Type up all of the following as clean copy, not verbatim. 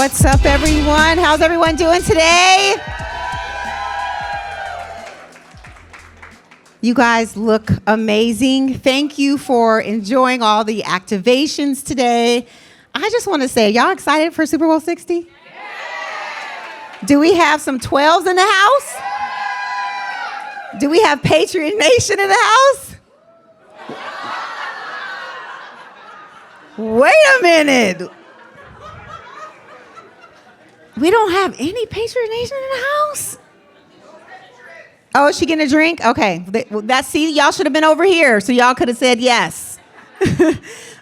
What's up, everyone? How's everyone doing today? You guys look amazing. Thank you for enjoying all the activations today. I just want to say, y'all excited for Super Bowl 60? Yeah. Do we have some 12s in the house? Do we have Patriot Nation in the house? Wait a minute. We don't have any Patriot Nation in the house? Oh, is she getting a drink? Okay. See, y'all should have been over here, so y'all could have said yes.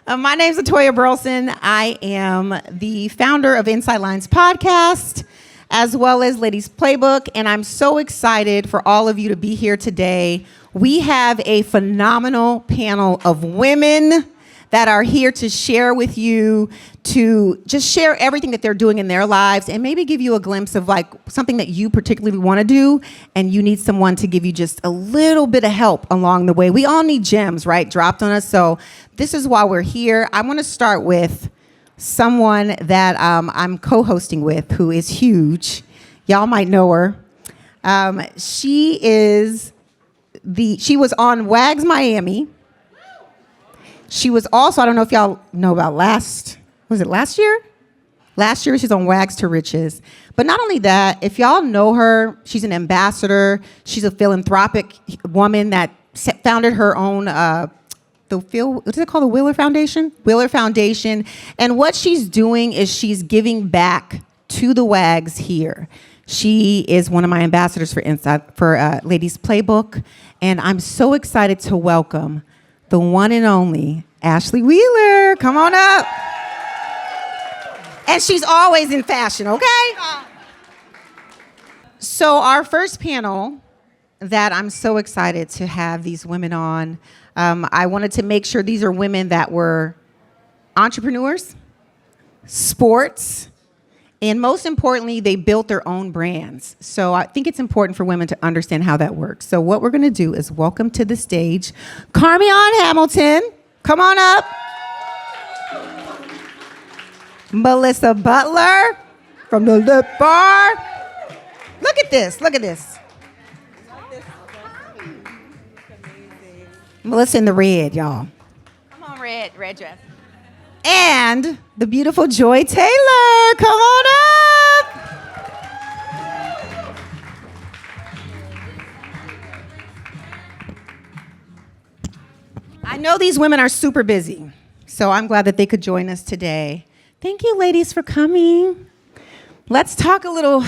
My name's Latoya Burleson. I am the founder of Inside Lines Podcast, as well as Ladies Playbook, and I'm so excited for all of you to be here today. We have a phenomenal panel of women that are here to share with you, to just share everything that they're doing in their lives and maybe give you a glimpse of like something that you particularly want to do and you need someone to give you just a little bit of help along the way. We all need gems, right, dropped on us. So this is why we're here. I want to start with someone that I'm co-hosting with who is huge. Y'all might know her. She was on Wags Miami. She was also, I don't know if y'all know about last year? Last year, she's on Wags to Riches. But not only that, if y'all know her, she's an ambassador. She's a philanthropic woman that founded her own, what's it called, the Wheeler Foundation? Wheeler Foundation. And what she's doing is she's giving back to the Wags here. She is one of my ambassadors for Ladies Playbook. And I'm so excited to welcome the one and only Ashley Wheeler. Come on up. And she's always in fashion, okay? So our first panel that I'm so excited to have these women on, I wanted to make sure these are women that were entrepreneurs, sports, and most importantly, they built their own brands. So I think it's important for women to understand how that works. So what we're gonna do is welcome to the stage Carmion Hamilton. Come on up. Melissa Butler from the Lip Bar. Look at this, look at this. Melissa in the red, y'all. Come on, red dress. And the beautiful Joy Taylor. Come on up. I know these women are super busy, so I'm glad that they could join us today. Thank you, ladies, for coming. Let's talk a little, we're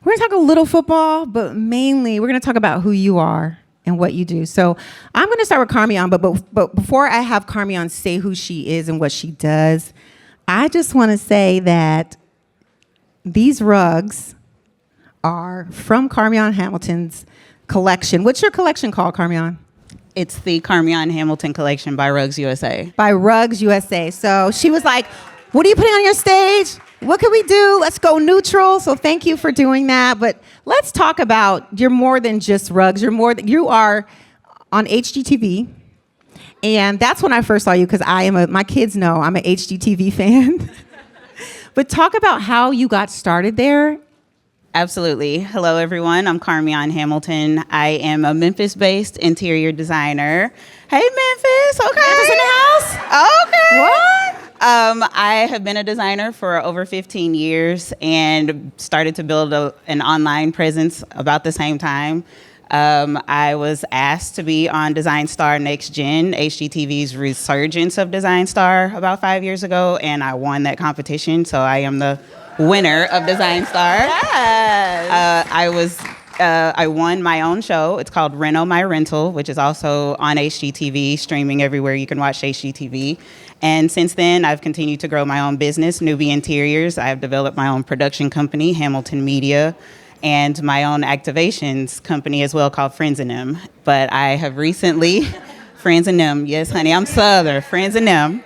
going to talk a little football, but mainly we're going to talk about who you are and what you do. So I'm going to start with Carmion, but before I have Carmion say who she is and what she does, I just want to say that these rugs are from Carmion Hamilton's collection. What's your collection called, Carmion? It's the Carmion Hamilton collection by Rugs USA. By Rugs USA. So she was like, what are you putting on your stage? What can we do? Let's go neutral. So thank you for doing that. But let's talk about, you're more than just rugs. You are on HGTV. And that's when I first saw you because my kids know I'm an HGTV fan. But talk about how you got started there. Absolutely. Hello, everyone. I'm Carmion Hamilton. I am a Memphis-based interior designer. Hey, Memphis. Okay. Memphis in the house? Okay. What? I have been a designer for over 15 years and started to build an online presence about the same time. I was asked to be on Design Star Next Gen, HGTV's resurgence of Design Star about 5 years ago, and I won that competition, so I am the winner of Design Star. Yes. I won my own show. It's called Reno My Rental, which is also on HGTV, streaming everywhere you can watch HGTV. And since then, I've continued to grow my own business, Newbie Interiors. I've developed my own production company, Hamilton Media, and my own activations company as well called Friends and Them. But I have recently, Friends and Them, yes, honey, I'm Southern, Friends and Them.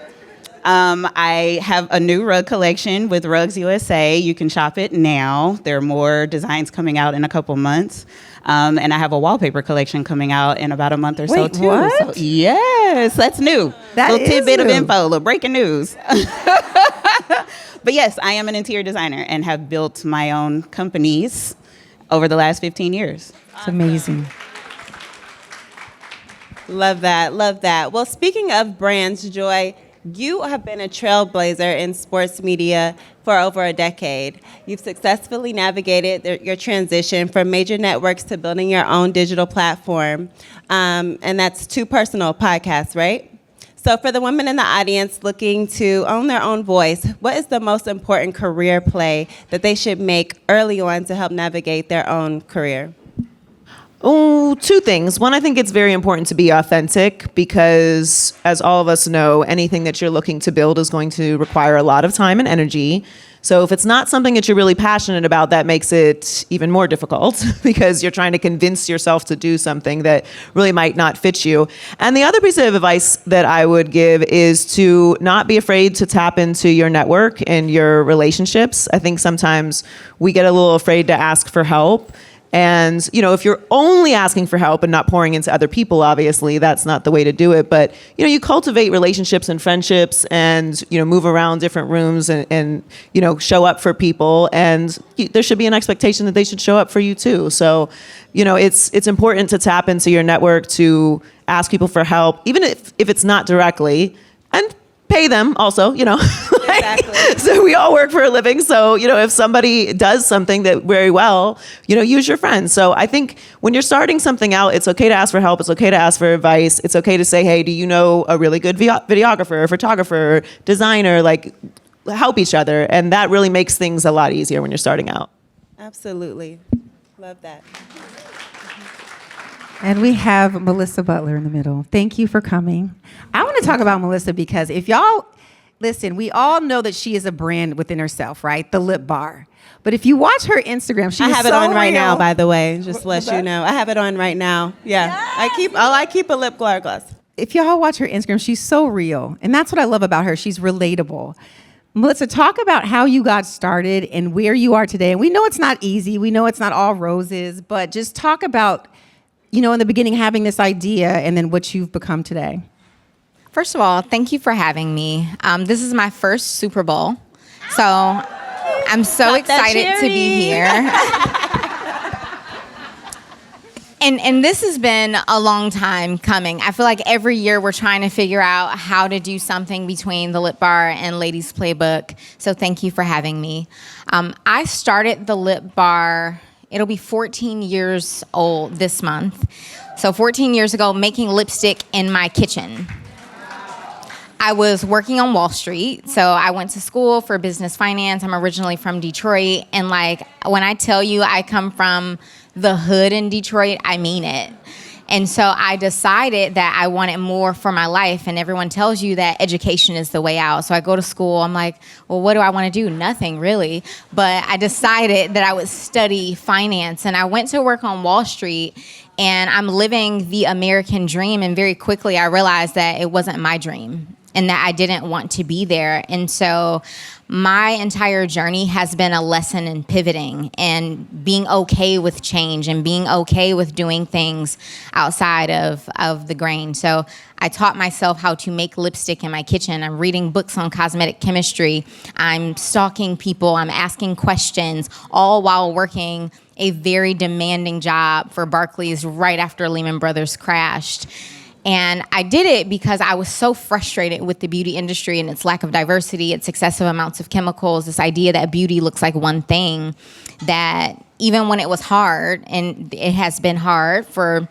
I have a new rug collection with Rugs USA. You can shop it now. There are more designs coming out in a couple months. And I have a wallpaper collection coming out in about a month or so, too. What? So, yes, that's new. That little is tidbit new. of info, little breaking news. But yes, I am an interior designer and have built my own companies over the last 15 years. It's amazing. Love that. Love that. Well, speaking of brands, Joy, you have been a trailblazer in sports media for over a decade. You've successfully navigated your transition from major networks to building your own digital platform. And that's Too Personal podcast, right? So for the women in the audience looking to own their own voice, what is the most important career play that they should make early on to help navigate their own career? Oh, two things. One, I think it's very important to be authentic because, as all of us know, anything that you're looking to build is going to require a lot of time and energy. So if it's not something that you're really passionate about, that makes it even more difficult because you're trying to convince yourself to do something that really might not fit you. And the other piece of advice that I would give is to not be afraid to tap into your network and your relationships. I think sometimes we get a little afraid to ask for help. And, if you're only asking for help and not pouring into other people, obviously, that's not the way to do it. But, you cultivate relationships and friendships and, move around different rooms and show up for people. And there should be an expectation that they should show up for you, too. So, it's important to tap into your network, to ask people for help, even if it's not directly, and pay them also, Exactly. So we all work for a living. So, if somebody does something that very well, use your friends. So I think when you're starting something out, it's okay to ask for help. It's okay to ask for advice. It's okay to say, hey, do you know a really good videographer, photographer, designer? Like, help each other. And that really makes things a lot easier when you're starting out. Absolutely. Love that. And we have Melissa Butler in the middle. Thank you for coming. I want to talk about Melissa because if y'all listen, we all know that she is a brand within herself, right? The Lip Bar. But if you watch her Instagram, I have it on right now, by the way, just What to let was you that? know. I have it on right now. Yeah. Yes! I keep a lip gloss. If y'all watch her Instagram, she's so real. And that's what I love about her. She's relatable. Melissa, talk about how you got started and where you are today. And we know it's not easy. We know it's not all roses, but just talk about, in the beginning having this idea and then what you've become today. First of all, thank you for having me. This is my first Super Bowl, so I'm so Got that excited to be cherry. here. And this has been a long time coming. I feel like every year we're trying to figure out how to do something between the Lip Bar and Ladies Playbook. So thank you for having me. I started the Lip Bar. It'll be 14 years old this month. So 14 years ago, making lipstick in my kitchen. I was working on Wall Street, so I went to school for business finance. I'm originally from Detroit, and when I tell you I come from the hood in Detroit, I mean it. And so I decided that I wanted more for my life, and everyone tells you that education is the way out. So I go to school, I'm like, well, what do I want to do? Nothing really. But I decided that I would study finance, and I went to work on Wall Street, and I'm living the American dream, and very quickly I realized that it wasn't my dream and that I didn't want to be there. And so my entire journey has been a lesson in pivoting and being okay with change and being okay with doing things outside of the grain. So I taught myself how to make lipstick in my kitchen. I'm reading books on cosmetic chemistry. I'm stalking people. I'm asking questions, all while working a very demanding job for Barclays right after Lehman Brothers crashed. And I did it because I was so frustrated with the beauty industry and its lack of diversity, its excessive amounts of chemicals, this idea that beauty looks like one thing, that even when it was hard, and it has been hard for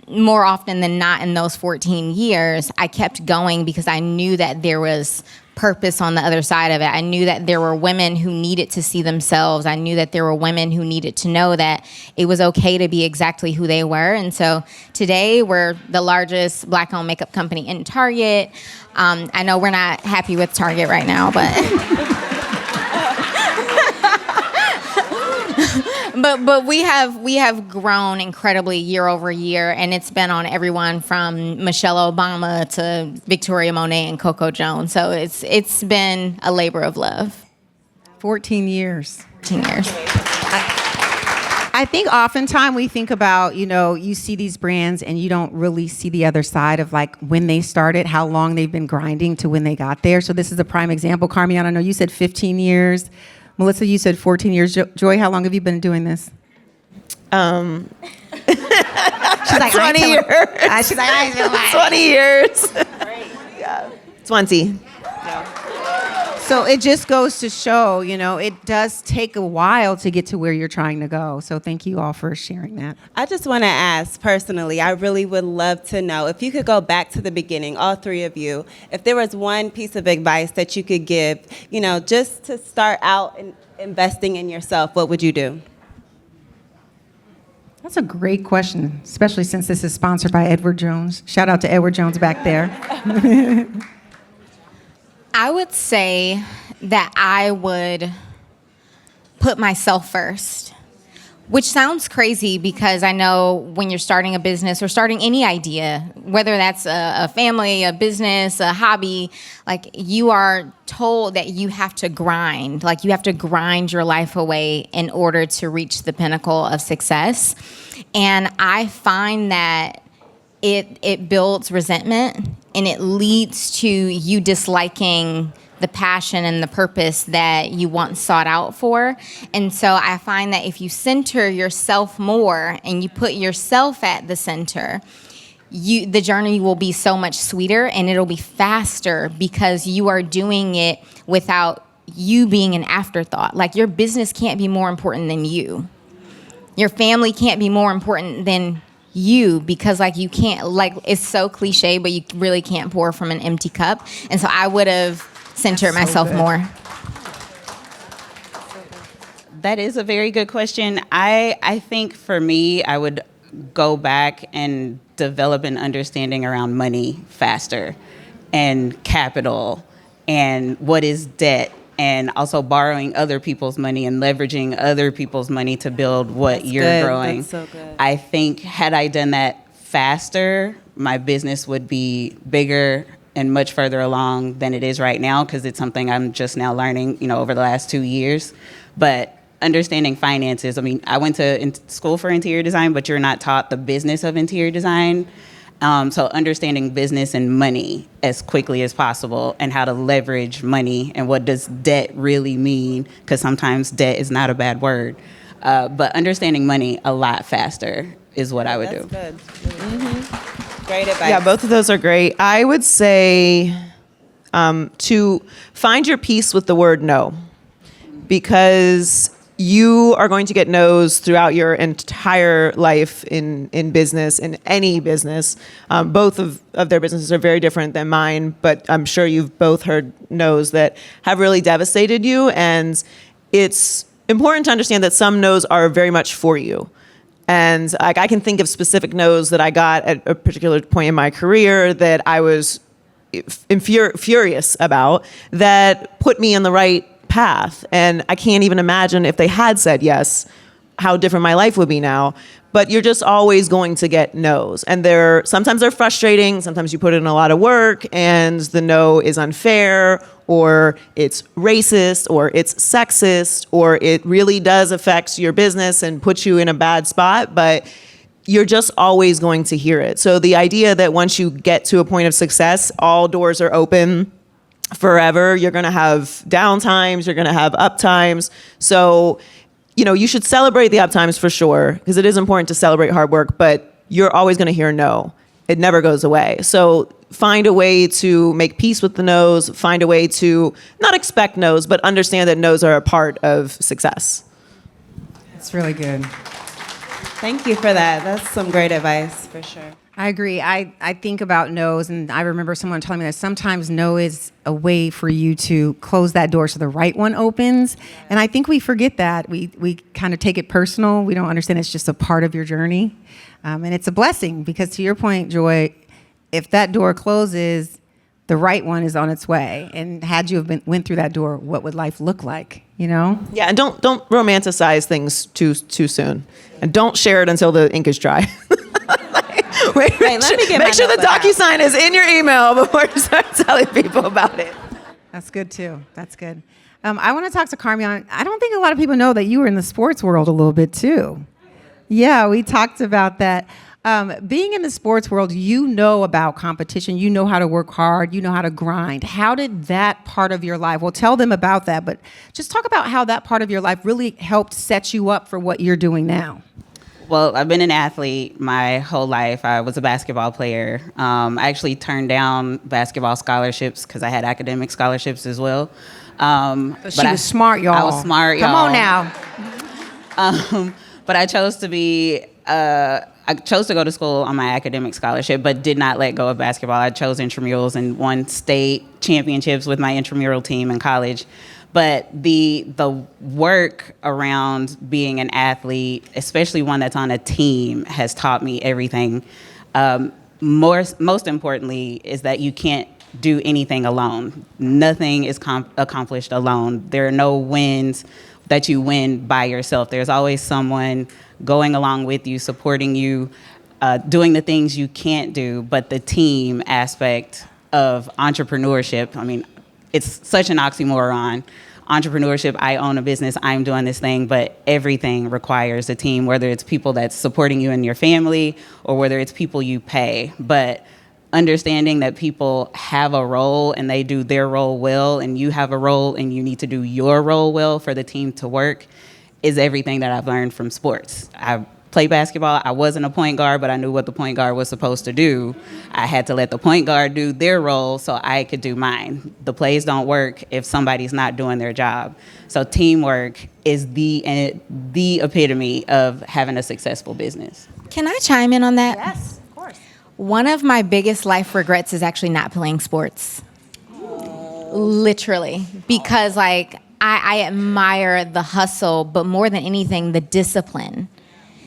more often than not in those 14 years, I kept going because I knew that there was purpose on the other side of it. I knew that there were women who needed to see themselves. I knew that there were women who needed to know that it was okay to be exactly who they were. And so today we're the largest Black-owned makeup company in Target. I know we're not happy with Target right now, but we have grown incredibly year over year, and it's been on everyone from Michelle Obama to Victoria Monet and Coco Jones. So it's been a labor of love. 14 years. 14 years. I think oftentimes we think about, you see these brands and you don't really see the other side of like when they started, how long they've been grinding to when they got there. So this is a prime example. Carmian, I know you said 15 years. Melissa, you said 14 years. Joy, how long have you been doing this? She's like, 20 years. She's like, I ain't gonna lie. 20 years. Yeah. 20. So it just goes to show, it does take a while to get to where you're trying to go. So thank you all for sharing that. I just want to ask personally, I really would love to know if you could go back to the beginning, all three of you, if there was one piece of advice that you could give, just to start out investing in yourself, what would you do? That's a great question, especially since this is sponsored by Edward Jones. Shout out to Edward Jones back there. I would say that I would put myself first, which sounds crazy because I know when you're starting a business or starting any idea, whether that's a family, a business, a hobby, like you are told that you have to grind, like you have to grind your life away in order to reach the pinnacle of success. And I find that it builds resentment and it leads to you disliking the passion and the purpose that you once sought out for. And so I find that if you center yourself more and you put yourself at the center, the journey will be so much sweeter and it'll be faster because you are doing it without you being an afterthought. Like your business can't be more important than you. Your family can't be more important than you because you can't, it's so cliche, but you really can't pour from an empty cup. And so I would have centered myself more. That is a very good question. I think for me, I would go back and develop an understanding around money faster and capital and what is debt and also borrowing other people's money and leveraging other people's money to build what you're good. growing. That's so good. I think had I done that faster, my business would be bigger and much further along than it is right now because it's something I'm just now learning, over the last 2 years. But understanding finances, I went to school for interior design, but you're not taught the business of interior design. So understanding business and money as quickly as possible and how to leverage money and what does debt really mean, because sometimes debt is not a bad word. But understanding money a lot faster is what I would do. That's good. Mm-hmm. Great advice. Yeah, both of those are great. I would say to find your peace with the word no, because you are going to get no's throughout your entire life in business, in any business. Both of their businesses are very different than mine, but I'm sure you've both heard no's that have really devastated you. And it's important to understand that some no's are very much for you. And I can think of specific no's that I got at a particular point in my career that I was furious about that put me on the right path. And I can't even imagine if they had said yes, how different my life would be now. But you're just always going to get no's. And sometimes they're frustrating. Sometimes you put in a lot of work and the no is unfair, or it's racist, or it's sexist, or it really does affect your business and put you in a bad spot. But you're just always going to hear it. So the idea that once you get to a point of success, all doors are open forever. You're going to have down times, you're going to have up times. So, you should celebrate the up times for sure, because it is important to celebrate hard work, but you're always going to hear no. It never goes away. So find a way to make peace with the no's, find a way to not expect no's, but understand that no's are a part of success. It's really good. Thank you for that. That's some great advice for sure. I agree. I think about no's, and I remember someone telling me that sometimes no is a way for you to close that door so the right one opens. And I think we forget that. We kind of take it personal. We don't understand it's just a part of your journey. And it's a blessing because, to your point, Joy, if that door closes, the right one is on its way. And had you have went through that door, what would life look like? Yeah, and don't romanticize things too soon, and don't share it until the ink is dry. Make sure the DocuSign is in your email before you start telling people about it. That's good too. That's good. I want to talk to Carmian. I don't think a lot of people know that you were in the sports world a little bit too. Yeah, we talked about that. Being in the sports world, you know about competition. You know how to work hard. You know how to grind. How did that part of your life, well, tell them about that, but just talk about how that part of your life really helped set you up for what you're doing now. Well, I've been an athlete my whole life. I was a basketball player. I actually turned down basketball scholarships because I had academic scholarships as well. She was smart, y'all. I was smart, y'all. Come on now. But I chose to be, I chose to go to school on my academic scholarship, but did not let go of basketball. I chose intramurals and won state championships with my intramural team in college. But the work around being an athlete, especially one that's on a team, has taught me everything. Most importantly is that you can't do anything alone. Nothing is accomplished alone. There are no wins that you win by yourself. There's always someone going along with you, supporting you, doing the things you can't do. But the team aspect of entrepreneurship, I mean, it's such an oxymoron. Entrepreneurship, I own a business, I'm doing this thing, but everything requires a team, whether it's people that's supporting you and your family or whether it's people you pay. But understanding that people have a role and they do their role well, and you have a role and you need to do your role well for the team to work, is everything that I've learned from sports. I played basketball. I wasn't a point guard, but I knew what the point guard was supposed to do. I had to let the point guard do their role so I could do mine. The plays don't work if somebody's not doing their job. So teamwork is the epitome of having a successful business. Can I chime in on that? Yes, of course. One of my biggest life regrets is actually not playing sports. Literally. Because I admire the hustle, but more than anything, the discipline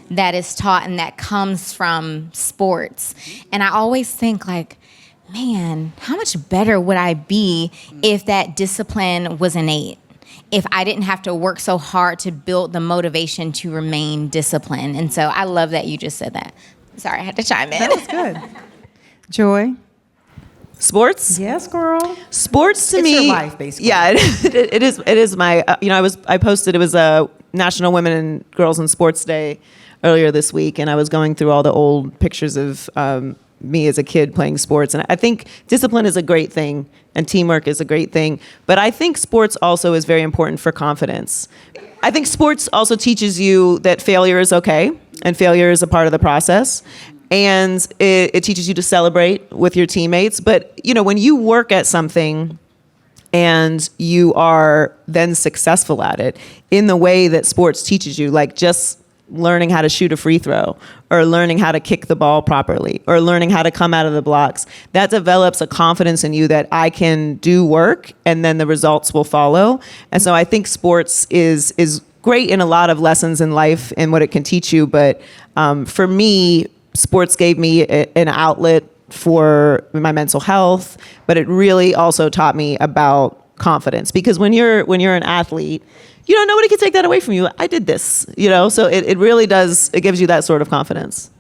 that is taught and that comes from sports. And I always think man, how much better would I be if that discipline was innate? If I didn't have to work so hard to build the motivation to remain disciplined. And so I love that you just said that. Sorry, I had to chime in. That was good. Joy? Sports? Yes, girl. Sports to It's me, your life, basically. Yeah, it is. It is my. I posted. It was a National Women and Girls in Sports Day earlier this week, and I was going through all the old pictures of me as a kid playing sports. And I think discipline is a great thing, and teamwork is a great thing. But I think sports also is very important for confidence. I think sports also teaches you that failure is okay, and failure is a part of the process. And it teaches you to celebrate with your teammates. But, when you work at something and you are then successful at it in the way that sports teaches you, like just learning how to shoot a free throw or learning how to kick the ball properly or learning how to come out of the blocks, that develops a confidence in you that I can do work and then the results will follow. And so I think sports is great in a lot of lessons in life and what it can teach you. But for me, sports gave me an outlet for my mental health, but it really also taught me about confidence, because when you're an athlete, nobody can take that away from you. I did this, so it really does. It gives you that sort of confidence.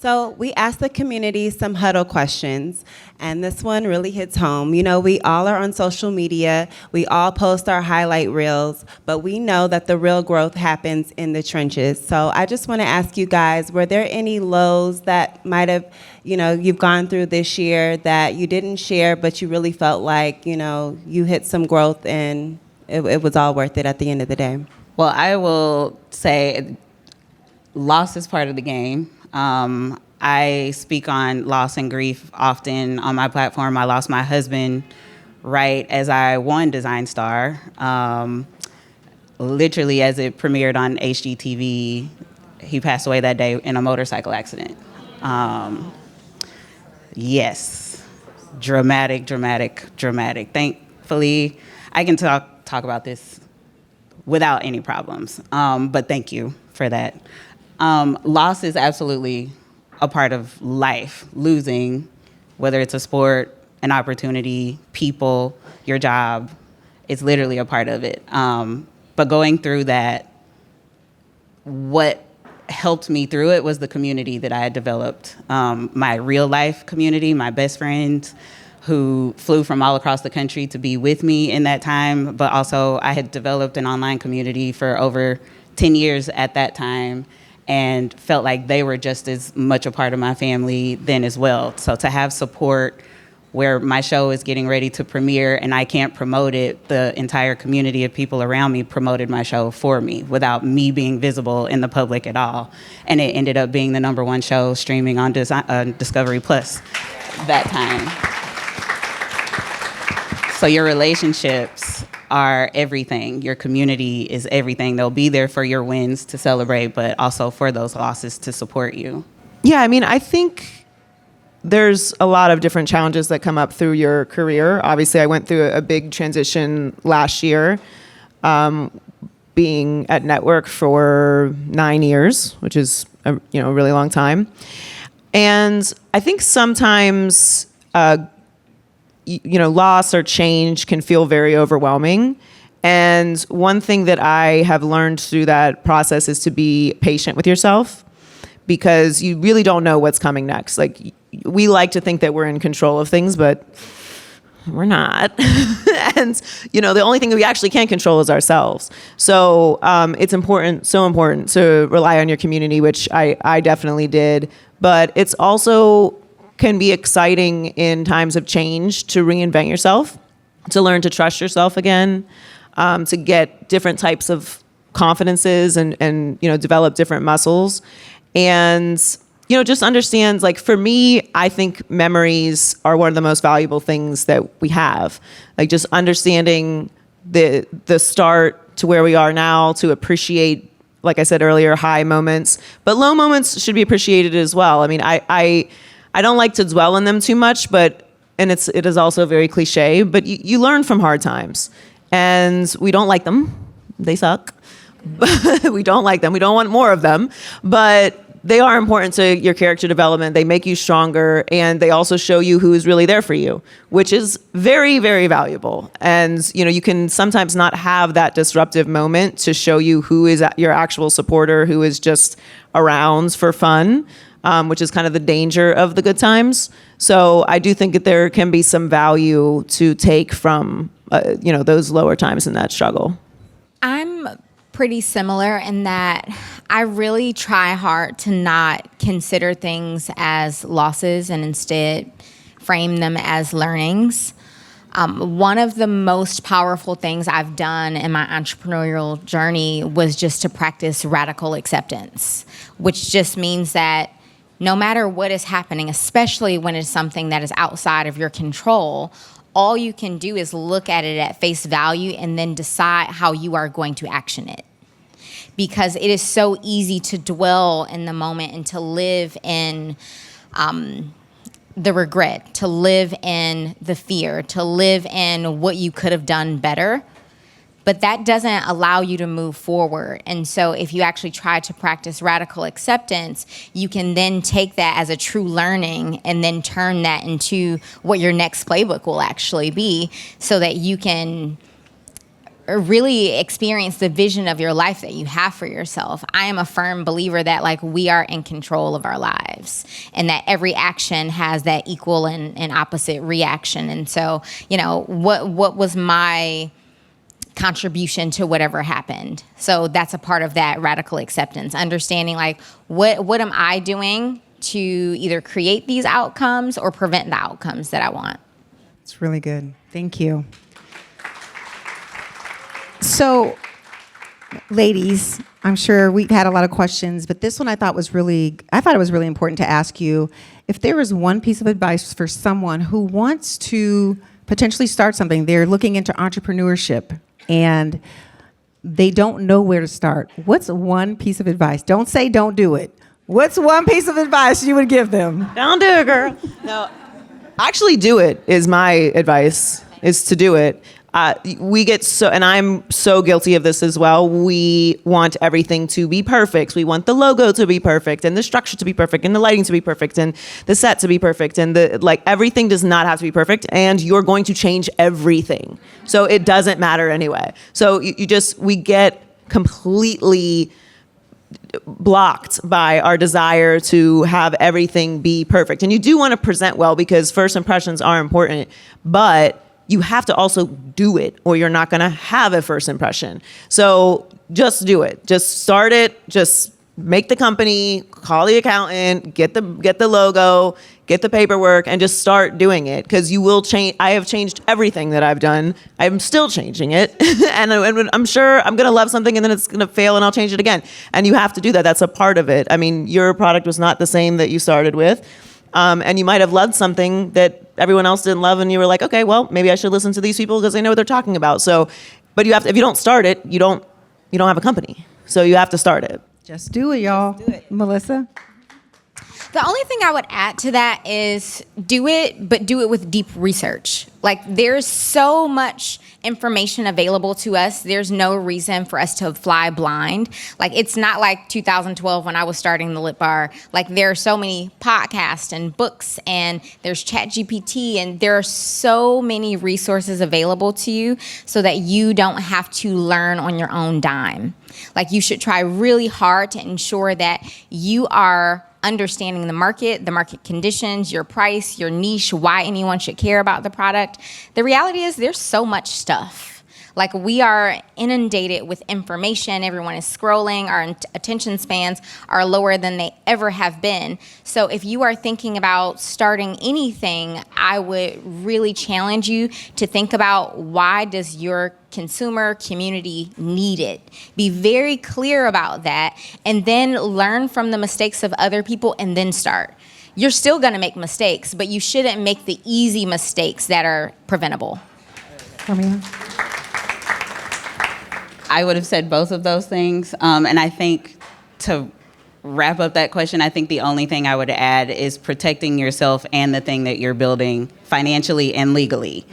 So we asked the community some huddle questions, and this one really hits home. We all are on social media. We all post our highlight reels, but we know that the real growth happens in the trenches. So I just want to ask you guys, were there any lows that might have, you've gone through this year that you didn't share, but you really felt like, you hit some growth and it was all worth it at the end of the day? Well, I will say loss is part of the game. I speak on loss and grief often on my platform. I lost my husband right as I won Design Star. Literally as it premiered on HGTV, he passed away that day in a motorcycle accident. Yes, dramatic. Thankfully, I can talk about this without any problems, but thank you for that. Loss is absolutely a part of life. Losing, whether it's a sport, an opportunity, people, your job, it's literally a part of it. But going through that, what helped me through it was the community that I had developed. My real life community, my best friends who flew from all across the country to be with me in that time, but also I had developed an online community for over 10 years at that time. and felt like they were just as much a part of my family then as well. So to have support where my show is getting ready to premiere and I can't promote it, the entire community of people around me promoted my show for me without me being visible in the public at all. And it ended up being the #1 show streaming on Discovery Plus that time. So your relationships are everything. Your community is everything. They'll be there for your wins to celebrate, but also for those losses to support you. Yeah, I mean, I think there's a lot of different challenges that come up through your career. Obviously, I went through a big transition last year, being at Network for 9 years, which is a really long time. And I think sometimes loss or change can feel very overwhelming. And one thing that I have learned through that process is to be patient with yourself, because you really don't know what's coming next. Like, we like to think that we're in control of things, but we're not. And, the only thing that we actually can control is ourselves. So it's so important to rely on your community, which I definitely did. But it's also can be exciting in times of change to reinvent yourself, to learn to trust yourself again, to get different types of confidences and develop different muscles. And, just understand, like, for me, I think memories are one of the most valuable things that we have. Like, just understanding the start to where we are now, to appreciate, like I said earlier, high moments, but low moments should be appreciated as well. I mean, I don't like to dwell on them too much, and it is also very cliche, but you learn from hard times, and we don't like them. They suck. We don't like them. We don't want more of them, but they are important to your character development. They make you stronger, and they also show you who is really there for you, which is very, very valuable. And, you can sometimes not have that disruptive moment to show you who is your actual supporter, who is just around for fun, which is kind of the danger of the good times. So I do think that there can be some value to take from, those lower times in that struggle. I'm pretty similar in that I really try hard to not consider things as losses and instead frame them as learnings. One of the most powerful things I've done in my entrepreneurial journey was just to practice radical acceptance, which just means that no matter what is happening, especially when it's something that is outside of your control, all you can do is look at it at face value and then decide how you are going to action it. Because it is so easy to dwell in the moment and to live in the regret, to live in the fear, to live in what you could have done better. But that doesn't allow you to move forward. And so if you actually try to practice radical acceptance, you can then take that as a true learning and then turn that into what your next playbook will actually be, so that you can really experience the vision of your life that you have for yourself. I am a firm believer that, like, we are in control of our lives, and that every action has that equal and opposite reaction. And so, what was my contribution to whatever happened? So that's a part of that radical acceptance, understanding, like, what am I doing to either create these outcomes or prevent the outcomes that I want? It's really good. Thank you. So, ladies, I'm sure we've had a lot of questions, but this one I thought it was really important to ask you. If there was one piece of advice for someone who wants to potentially start something, they're looking into entrepreneurship and they don't know where to start, what's one piece of advice? Don't say don't do it. What's one piece of advice you would give them? Don't do it, girl. No, actually do it is my advice, is to do it. We get so, and I'm so guilty of this as well. We want everything to be perfect. We want the logo to be perfect, and the structure to be perfect, and the lighting to be perfect, and the set to be perfect, and everything does not have to be perfect. And you're going to change everything, so it doesn't matter anyway. So we get completely blocked by our desire to have everything be perfect. And you do want to present well, because first impressions are important, but you have to also do it, or you're not going to have a first impression. So just do it. Just start it. Just make the company, call the accountant, get the logo, get the paperwork, and just start doing it, because you will change. I have changed everything that I've done. I'm still changing it, and I'm sure I'm gonna love something and then it's gonna fail and I'll change it again. And you have to do that. That's a part of it. I mean, your product was not the same that you started with, and you might have loved something that everyone else didn't love, and you were like, okay, well, maybe I should listen to these people because they know what they're talking about. So, but you have to. If you don't start it, you don't have a company. So you have to start it. Just do it, y'all. do it. Melissa? The only thing I would add to that is do it, but do it with deep research. Like, there's so much information available to us. There's no reason for us to fly blind. Like, it's not like 2012 when I was starting the Lit Bar. Like, there are so many podcasts and books, and there's ChatGPT, and there are so many resources available to you so that you don't have to learn on your own dime. Like, you should try really hard to ensure that you are understanding the market conditions, your price, your niche, why anyone should care about the product. The reality is there's so much stuff. Like, we are inundated with information. Everyone is scrolling. Our attention spans are lower than they ever have been. So if you are thinking about starting anything, I would really challenge you to think about, why does your consumer community need it? Be very clear about that, and then learn from the mistakes of other people and then start. You're still gonna make mistakes, but you shouldn't make the easy mistakes that are preventable. Carmia? I would have said both of those things. And I think, to wrap up that question, I think the only thing I would add is protecting yourself and the thing that you're building financially and legally.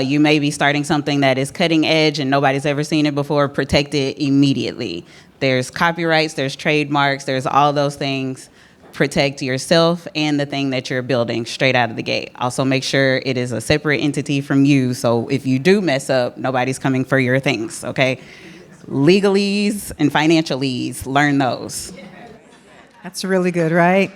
You may be starting something that is cutting edge and nobody's ever seen it before. Protect it immediately. There's copyrights, there's trademarks, there's all those things. Protect yourself and the thing that you're building straight out of the gate. Also, make sure it is a separate entity from you, so if you do mess up, nobody's coming for your things, okay? Legalese and financialese, learn those. That's really good, right?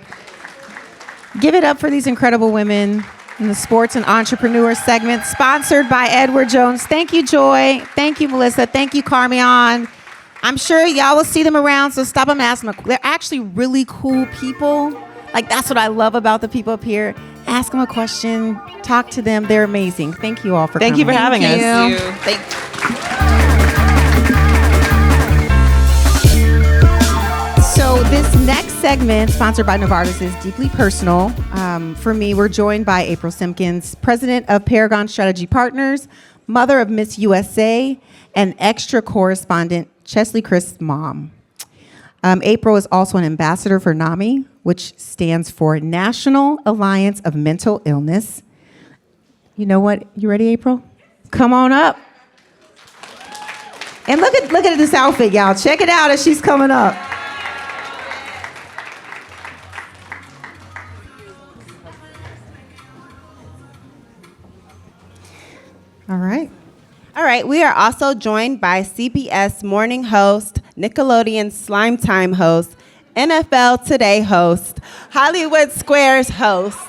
Give it up for these incredible women in the Sports and Entrepreneur segment, sponsored by Edward Jones. Thank you, Joy. Thank you, Melissa. Thank you, Carmion. I'm sure y'all will see them around, so stop them, ask them. They're actually really cool people. Like, that's what I love about the people up here. Ask them a question, talk to them. They're amazing. Thank you all for Thank coming. you for having us. Thank you. So this next segment, sponsored by Novartis, is deeply personal. For me, we're joined by April Simpkins, president of Paragon Strategy Partners, mother of Miss USA, and extra correspondent Chesley Christ's mom. April is also an ambassador for NAMI, which stands for National Alliance of Mental Illness. You know what? You ready, April? Come on up. And look at this outfit, y'all. Check it out as she's coming up. All right. All right, we are also joined by CBS morning host, Nickelodeon Slime Time host, NFL Today host, Hollywood Squares host.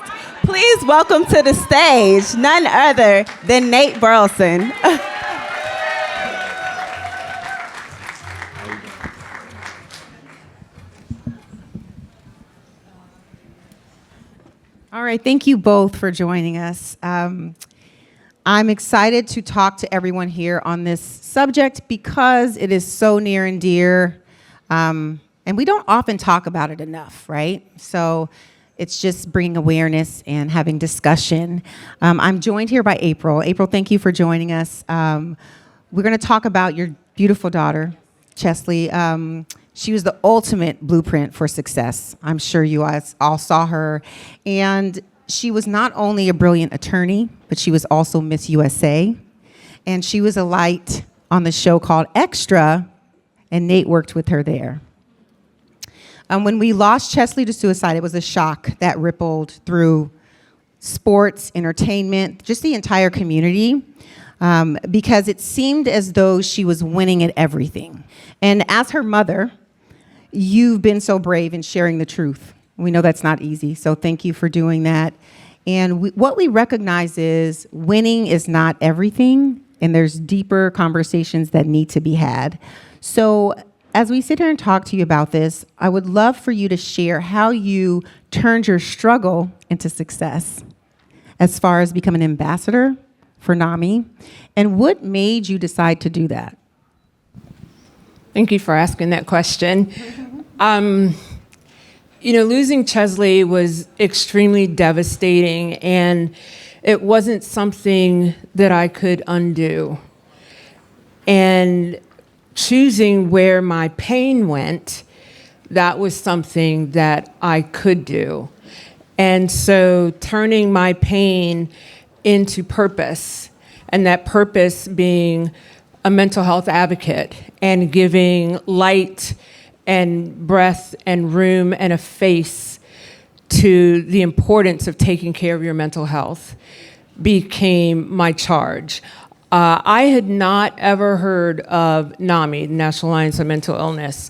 Please welcome to the stage none other than Nate Burleson. All right, thank you both for joining us. I'm excited to talk to everyone here on this subject because it is so near and dear, and we don't often talk about it enough, right? So it's just bringing awareness and having discussion. I'm joined here by April. April, thank you for joining us. We're going to talk about your beautiful daughter, Chesley. She was the ultimate blueprint for success. I'm sure you guys all saw her. And she was not only a brilliant attorney, but she was also Miss USA. And she was a light on the show called Extra, and Nate worked with her there. When we lost Chesley to suicide, it was a shock that rippled through sports, entertainment, just the entire community, because it seemed as though she was winning at everything. And as her mother, you've been so brave in sharing the truth. We know that's not easy, so thank you for doing that. And what we recognize is winning is not everything, and there's deeper conversations that need to be had. So as we sit here and talk to you about this, I would love for you to share how you turned your struggle into success as far as becoming an ambassador for NAMI, and what made you decide to do that? Thank you for asking that question. Losing Chesley was extremely devastating, and it wasn't something that I could undo. And choosing where my pain went, that was something that I could do. And so turning my pain into purpose, and that purpose being a mental health advocate and giving light and breath and room and a face to the importance of taking care of your mental health became my charge. I had not ever heard of NAMI, National Alliance on Mental Illness.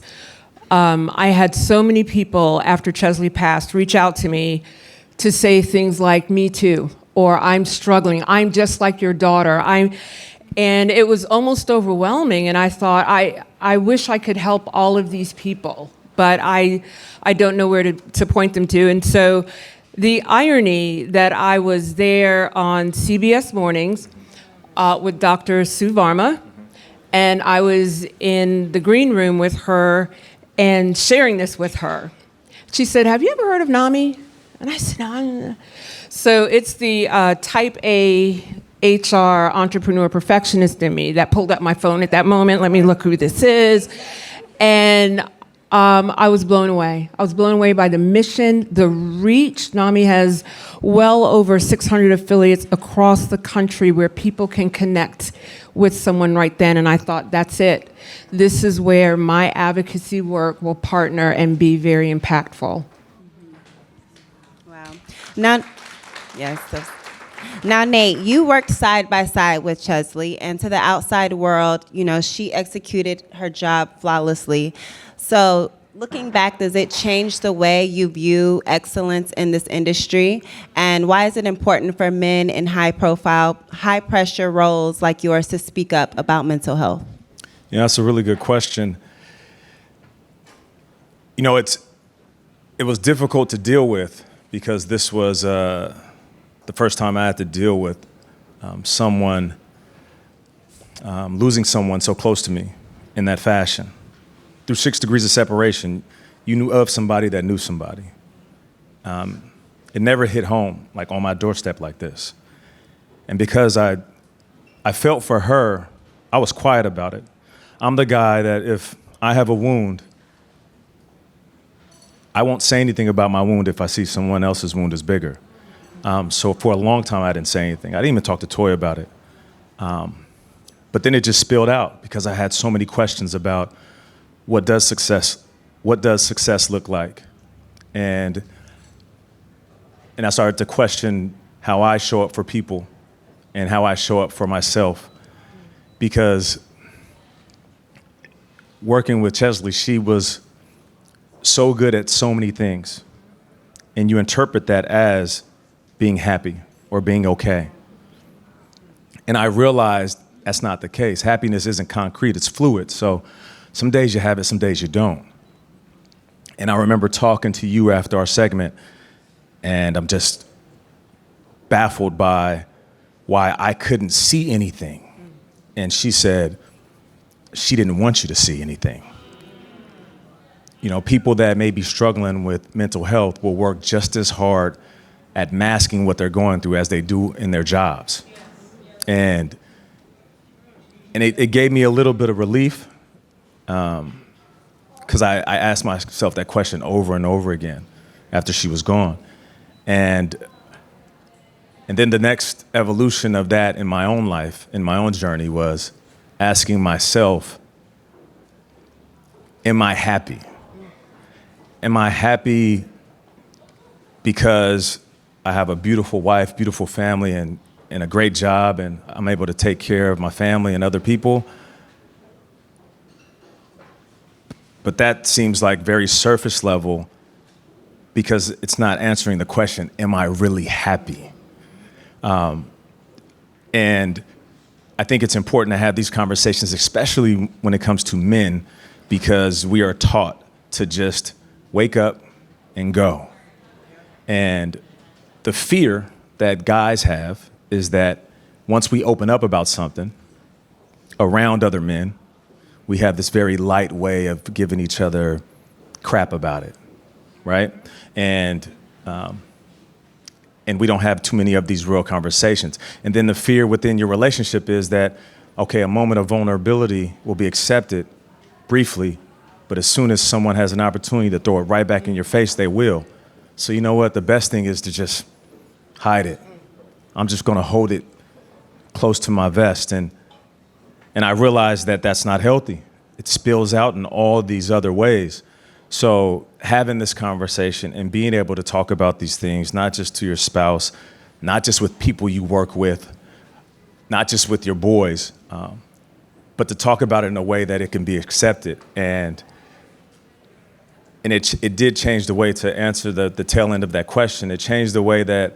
I had so many people after Chesley passed reach out to me to say things like, "Me too," or "I'm struggling, I'm just like your daughter." And it was almost overwhelming, and I thought, I wish I could help all of these people, but I don't know where to point them to. And so the irony that I was there on CBS Mornings with Dr. Sue Varma, and I was in the green room with her and sharing this with her. She said, "Have you ever heard of NAMI?" And I said, "No." So it's the type A HR entrepreneur perfectionist in me that pulled up my phone at that moment. Let me look who this is. And I was blown away. I was blown away by the mission, the reach. NAMI has well over 600 affiliates across the country where people can connect with someone right then. And I thought, that's it. This is where my advocacy work will partner and be very impactful. Wow. Now, Nate, you worked side by side with Chesley, and to the outside world, she executed her job flawlessly. So, looking back, does it change the way you view excellence in this industry? And why is it important for men in high-profile, high-pressure roles like yours to speak up about mental health? Yeah, that's a really good question. It was difficult to deal with because this was the first time I had to deal with losing someone so close to me in that fashion. Through 6 degrees of separation, you knew of somebody that knew somebody. It never hit home, like on my doorstep like this. And because I felt for her, I was quiet about it. I'm the guy that if I have a wound, I won't say anything about my wound if I see someone else's wound is bigger. So for a long time, I didn't say anything. I didn't even talk to Toy about it. But then it just spilled out because I had so many questions about what does success look like? And I started to question how I show up for people and how I show up for myself. Because working with Chesley, she was so good at so many things. And you interpret that as being happy or being okay. And I realized that's not the case. Happiness isn't concrete, it's fluid. So some days you have it, some days you don't. And I remember talking to you after our segment, and I'm just baffled by why I couldn't see anything. And she said she didn't want you to see anything. People that may be struggling with mental health will work just as hard at masking what they're going through as they do in their jobs. And it gave me a little bit of relief because I asked myself that question over and over again after she was gone. And then the next evolution of that in my own life, in my own journey, was asking myself, am I happy? Am I happy because I have a beautiful wife, beautiful family, and a great job, and I'm able to take care of my family and other people? But that seems like very surface level because it's not answering the question, am I really happy? And I think it's important to have these conversations, especially when it comes to men, because we are taught to just wake up and go. And the fear that guys have is that once we open up about something around other men, we have this very light way of giving each other crap about it, right? And we don't have too many of these real conversations. And then the fear within your relationship is that, okay, a moment of vulnerability will be accepted briefly, but as soon as someone has an opportunity to throw it right back in your face, they will. So you know what? The best thing is to just hide it. I'm just gonna hold it close to my vest. And I realize that that's not healthy. It spills out in all these other ways. So having this conversation and being able to talk about these things, not just to your spouse, not just with people you work with, not just with your boys, but to talk about it in a way that it can be accepted. And it did change the way, to answer the tail end of that question, it changed the way that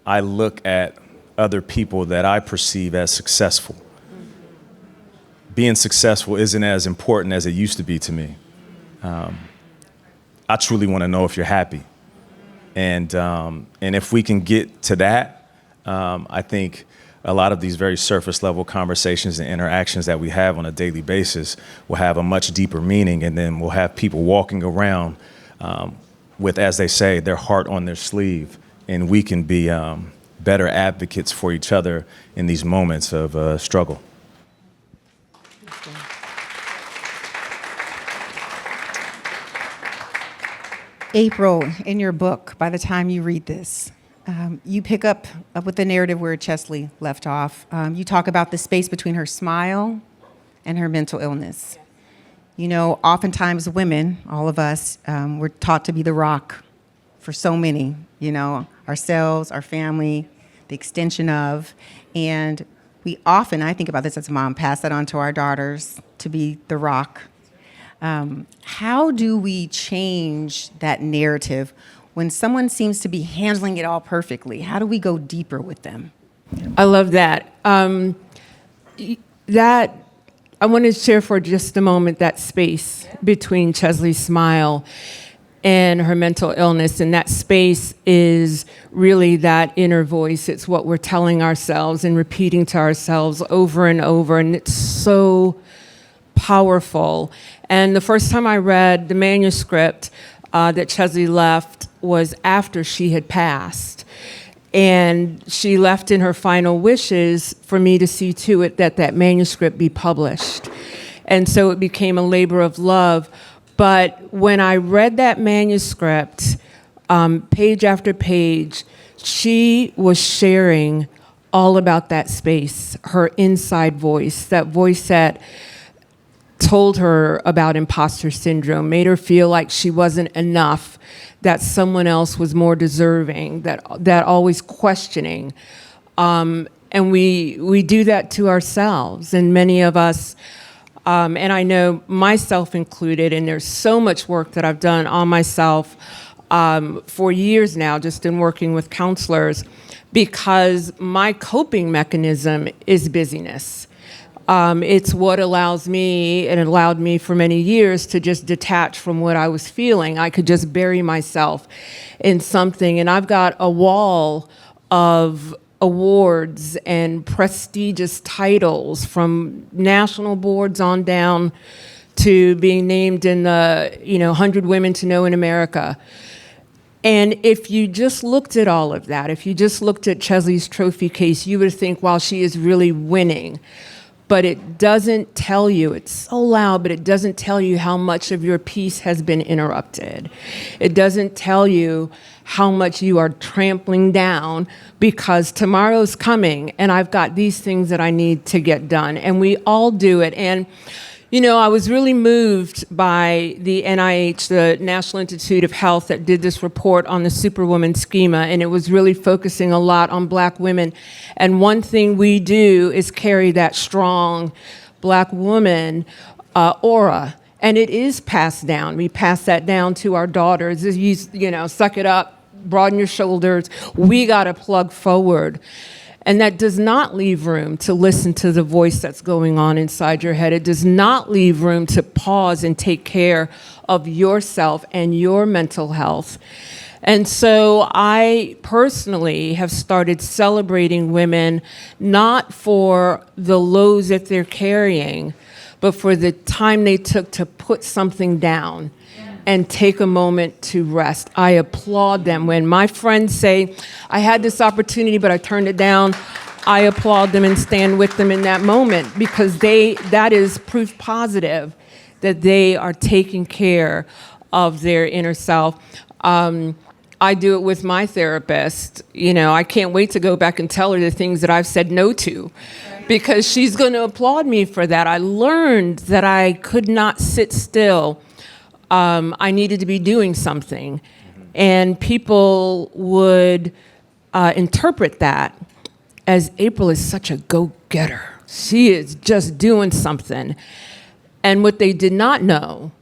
I look at other people that I perceive as successful. Being successful isn't as important as it used to be to me. I truly want to know if you're happy. And if we can get to that, I think a lot of these very surface level conversations and interactions that we have on a daily basis will have a much deeper meaning, and then we'll have people walking around with, as they say, their heart on their sleeve, and we can be better advocates for each other in these moments of struggle. April, in your book, by the time you read this, you pick up with the narrative where Chesley left off. You talk about the space between her smile and her mental illness. You know, oftentimes women, all of us, we're taught to be the rock for so many, you know, ourselves, our family, the extension of. And we often, I think about this as a mom, pass that on to our daughters to be the rock. How do we change that narrative when someone seems to be handling it all perfectly? How do we go deeper with them? I love that. That I want to share for just a moment that space between Chesley's smile and her mental illness, and that space is really that inner voice. It's what we're telling ourselves and repeating to ourselves over and over, and it's so powerful. And the first time I read the manuscript that Chesley left was after she had passed. And she left in her final wishes for me to see to it that that manuscript be published. And so it became a labor of love. But when I read that manuscript, page after page, she was sharing all about that space, her inside voice, that voice that told her about imposter syndrome, made her feel like she wasn't enough, that someone else was more deserving, that always questioning. And we do that to ourselves, and many of us, and I know myself included, and there's so much work that I've done on myself for years now, just in working with counselors, because my coping mechanism is busyness. It's what allows me, and it allowed me for many years, to just detach from what I was feeling. I could just bury myself in something. And I've got a wall of awards and prestigious titles, from national boards on down to being named in the 100 Women to Know in America. And if you just looked at all of that, if you just looked at Chesley's trophy case, you would think, wow, she is really winning. But it doesn't tell you, it's so loud, but it doesn't tell you how much of your peace has been interrupted. It doesn't tell you how much you are trampling down because tomorrow's coming and I've got these things that I need to get done. And we all do it. And I was really moved by the NIH, the National Institute of Health, that did this report on the Superwoman schema, and it was really focusing a lot on Black women. And one thing we do is carry that strong Black woman aura, and it is passed down. We pass that down to our daughters. You suck it up, broaden your shoulders. We got to plug forward. And that does not leave room to listen to the voice that's going on inside your head. It does not leave room to pause and take care of yourself and your mental health. And so I personally have started celebrating women not for the lows that they're carrying, but for the time they took to put something down and take a moment to rest. I applaud them. When my friends say, I had this opportunity, but I turned it down, I applaud them and stand with them in that moment, because that is proof positive that they are taking care of their inner self. I do it with my therapist. I can't wait to go back and tell her the things that I've said no to, because she's going to applaud me for that. I learned that I could not sit still. I needed to be doing something. And people would interpret that as April is such a go-getter. She is just doing something. And what they did not know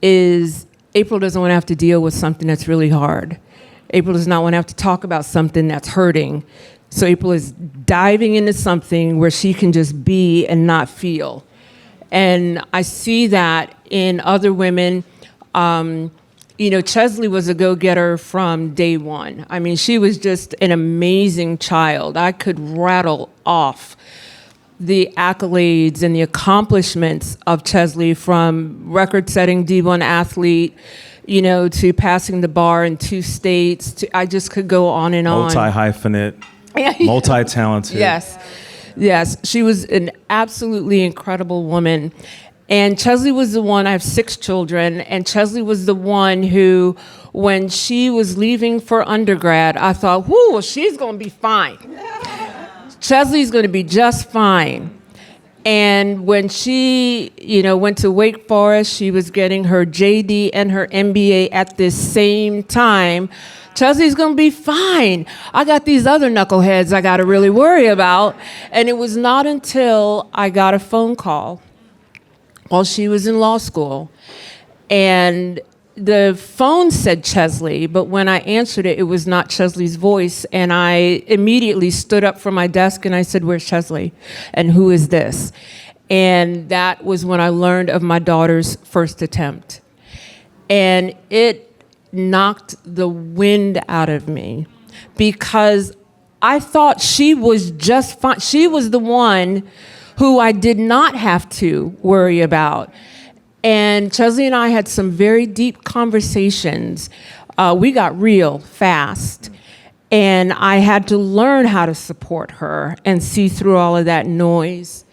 is April doesn't want to have to deal with something that's really hard. April does not want to have to talk about something that's hurting. So April is diving into something where she can just be and not feel. And I see that in other women. Chesley was a go-getter from day one. I mean, she was just an amazing child. I could rattle off the accolades and the accomplishments of Chesley, from record-setting D1 athlete, to passing the bar in 2 states. I just could go on and on. Multi-hyphenate, multi-talented. Yes. She was an absolutely incredible woman. And Chesley was the one, I have 6 children, and Chesley was the one who, when she was leaving for undergrad, I thought, whoo, she's going to be fine. Chesley's going to be just fine. And when she, went to Wake Forest, she was getting her JD and her MBA at the same time. Chesley's going to be fine. I got these other knuckleheads I got to really worry about. And it was not until I got a phone call while she was in law school, and the phone said Chesley, but when I answered it, it was not Chesley's voice, and I immediately stood up from my desk and I said, where's Chesley? And who is this? And that was when I learned of my daughter's first attempt. And it knocked the wind out of me, because I thought she was just fine. She was the one who I did not have to worry about. And Chesley and I had some very deep conversations. We got real fast. And I had to learn how to support her and see through all of that noise.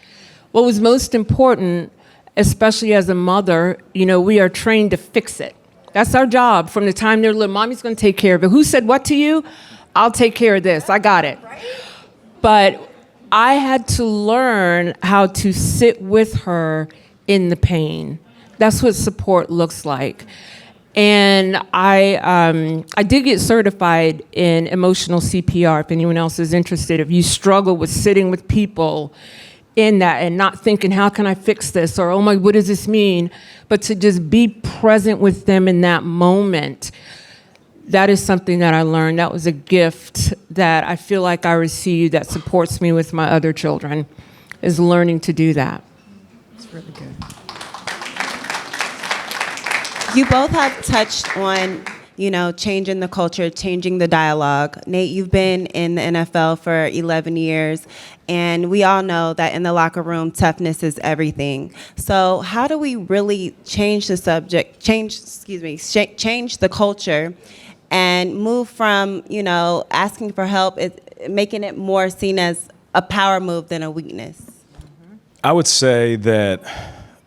What was most important, especially as a mother, we are trained to fix it. That's our job from the time they're little. Mommy's going to take care of it. Who said what to you? I'll take care of this. I got it. But I had to learn how to sit with her in the pain. That's what support looks like. And I did get certified in emotional CPR, if anyone else is interested. If you struggle with sitting with people in that and not thinking, how can I fix this? Or, oh my, what does this mean? But to just be present with them in that moment. That is something that I learned. That was a gift that I feel like I received that supports me with my other children, is learning to do that. It's really good. You both have touched on, changing the culture, changing the dialogue. Nate, you've been in the NFL for 11 years, and we all know that in the locker room, toughness is everything. So how do we really change the subject, change the culture, and move from, asking for help, making it more seen as a power move than a weakness? I would say that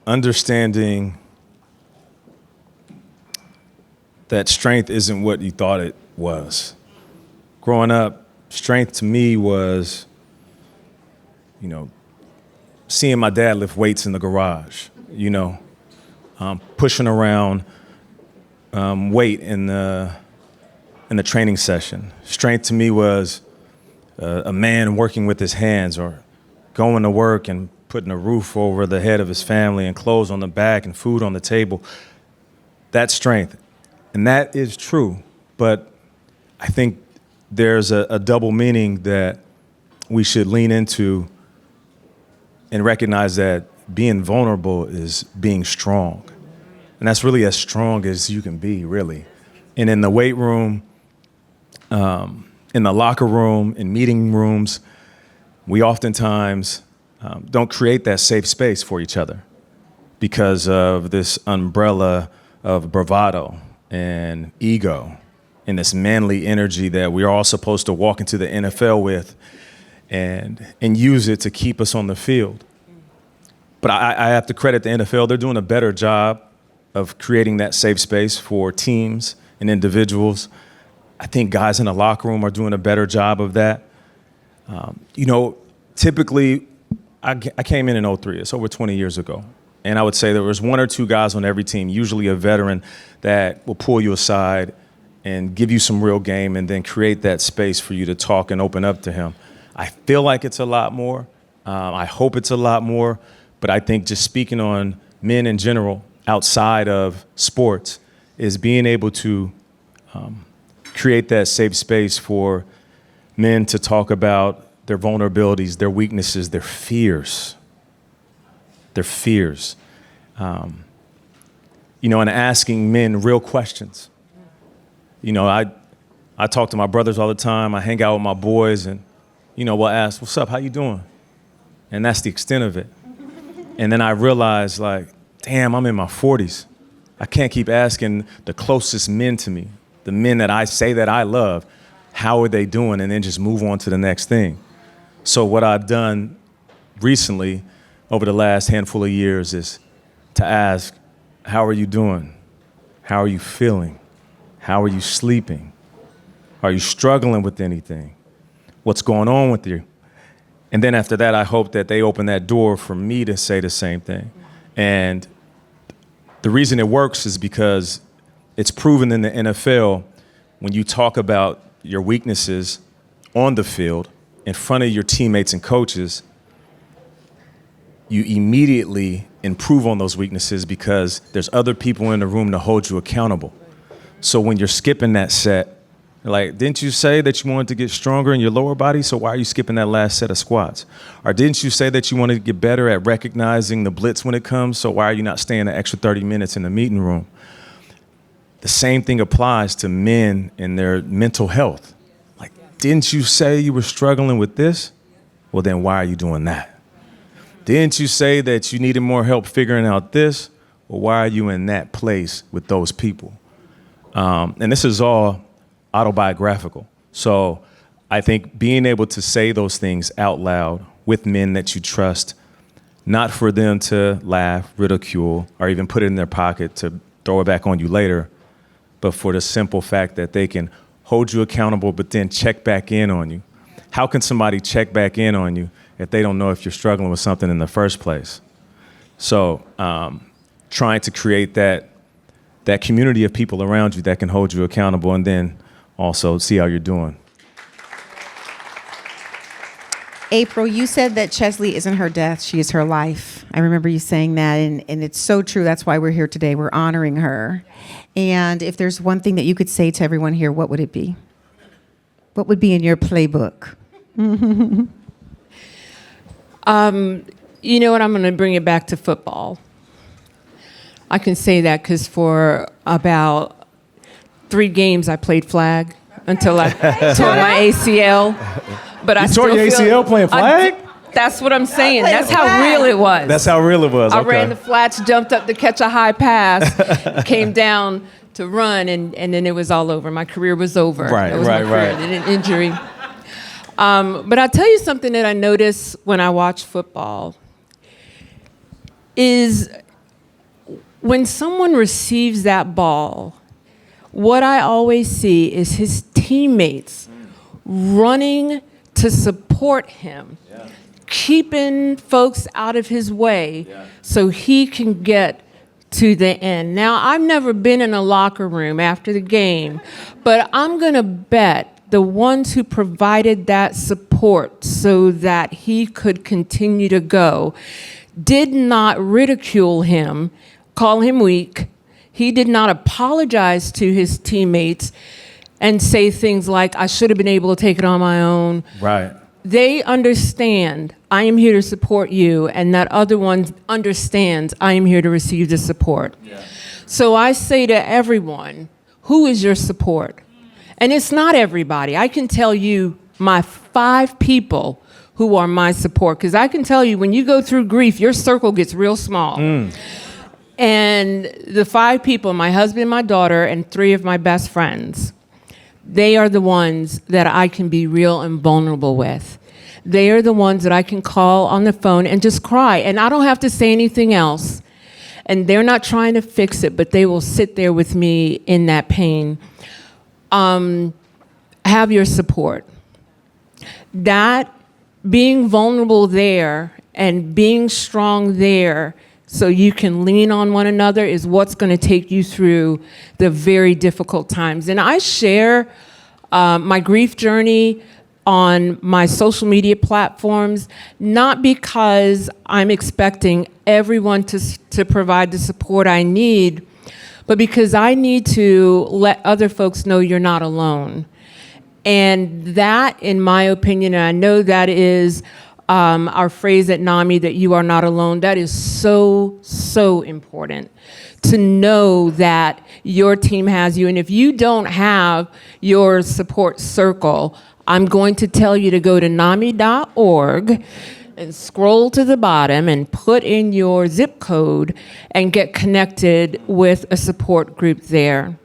understanding that strength isn't what you thought it was. Growing up, strength to me was, seeing my dad lift weights in the garage, pushing around weight in the training session. Strength to me was a man working with his hands, or going to work and putting a roof over the head of his family and clothes on the back and food on the table. That's strength. And that is true. But I think there's a double meaning that we should lean into and recognize that being vulnerable is being strong. And that's really as strong as you can be, really. And in the weight room, in the locker room, in meeting rooms, we oftentimes don't create that safe space for each other because of this umbrella of bravado and ego and this manly energy that we're all supposed to walk into the NFL with and use it to keep us on the field. But I have to credit the NFL. They're doing a better job of creating that safe space for teams and individuals. I think guys in the locker room are doing a better job of that. Typically, I came in 03. It's over 20 years ago. And I would say there was one or two guys on every team, usually a veteran, that will pull you aside and give you some real game and then create that space for you to talk and open up to him. I feel like it's a lot more. I hope it's a lot more. But I think just speaking on men in general, outside of sports, is being able to create that safe space for men to talk about their vulnerabilities, their weaknesses, their fears. And asking men real questions. I talk to my brothers all the time. I hang out with my boys and, we'll ask, what's up, how you doing? And that's the extent of it. And then I realized, damn, I'm in my 40s. I can't keep asking the closest men to me, the men that I say that I love, how are they doing? And then just move on to the next thing. So what I've done recently over the last handful of years is to ask, how are you doing? How are you feeling? How are you sleeping? Are you struggling with anything? What's going on with you? And then after that, I hope that they open that door for me to say the same thing. And the reason it works is because it's proven in the NFL when you talk about your weaknesses on the field in front of your teammates and coaches, you immediately improve on those weaknesses because there's other people in the room to hold you accountable. So when you're skipping that set, didn't you say that you wanted to get stronger in your lower body? So why are you skipping that last set of squats? Or didn't you say that you wanted to get better at recognizing the blitz when it comes? So why are you not staying an extra 30 minutes in the meeting room? The same thing applies to men and their mental health. Didn't you say you were struggling with this? Well, then why are you doing that? Didn't you say that you needed more help figuring out this? Well, why are you in that place with those people? And this is all autobiographical. So I think being able to say those things out loud with men that you trust, not for them to laugh, ridicule, or even put it in their pocket to throw it back on you later, but for the simple fact that they can hold you accountable, but then check back in on you. How can somebody check back in on you if they don't know if you're struggling with something in the first place? So trying to create that community of people around you that can hold you accountable and then also see how you're doing. April, you said that Chesley isn't her death, she is her life. I remember you saying that, and it's so true. That's why we're here today. We're honoring her. And if there's one thing that you could say to everyone here, what would it be? What would be in your playbook? You know what? I'm going to bring it back to football. I can say that because for about 3 games I played flag until I tore my ACL. But I tore your ACL playing flag? That's what I'm saying. That's how real it was. That's how real it was. I Okay. ran the flats, jumped up to catch a high pass, came down to run, and then it was all over. My career was over. Right, That was my career, right. and an injury. But I'll tell you something that I notice when I watch football is when someone receives that ball, what I always see is his teammates running to support him, keeping folks out of his way so he can get to the end. Now, I've never been in a locker room after the game, but I'm going to bet the ones who provided that support so that he could continue to go did not ridicule him, call him weak. He did not apologize to his teammates and say things like, I should have been able to take it on my own. Right. they understand I am here to support you, and that other one understands I am here to receive the support. So I say to everyone, who is your support? And it's not everybody. I can tell you my 5 people who are my support, because I can tell you when you go through grief, your circle gets real small. And the 5 people, my husband, my daughter, and 3 of my best friends, they are the ones that I can be real and vulnerable with. They are the ones that I can call on the phone and just cry, and I don't have to say anything else. And they're not trying to fix it, but they will sit there with me in that pain. Have your support. That being vulnerable there and being strong there so you can lean on one another is what's going to take you through the very difficult times. And I share my grief journey on my social media platforms, not because I'm expecting everyone to provide the support I need, but because I need to let other folks know you're not alone. And that, in my opinion, and I know that is our phrase at NAMI, that you are not alone, that is so, so important to know that your team has you. And if you don't have your support circle, I'm going to tell you to go to NAMI.org and scroll to the bottom and put in your zip code and get connected with a support group there.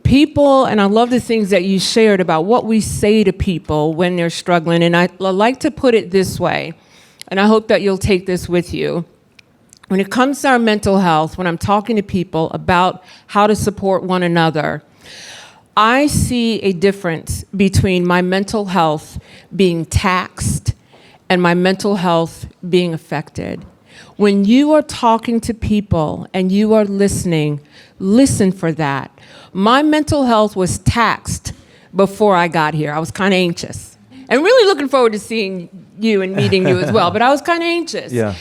People, and I love the things that you shared about what we say to people when they're struggling, and I like to put it this way, and I hope that you'll take this with you. When it comes to our mental health, when I'm talking to people about how to support one another, I see a difference between my mental health being taxed and my mental health being affected. When you are talking to people and you are listening, listen for that. My mental health was taxed before I got here. I was kind of anxious and really looking forward to seeing you and meeting you as well, but I was kind of anxious. Yeah.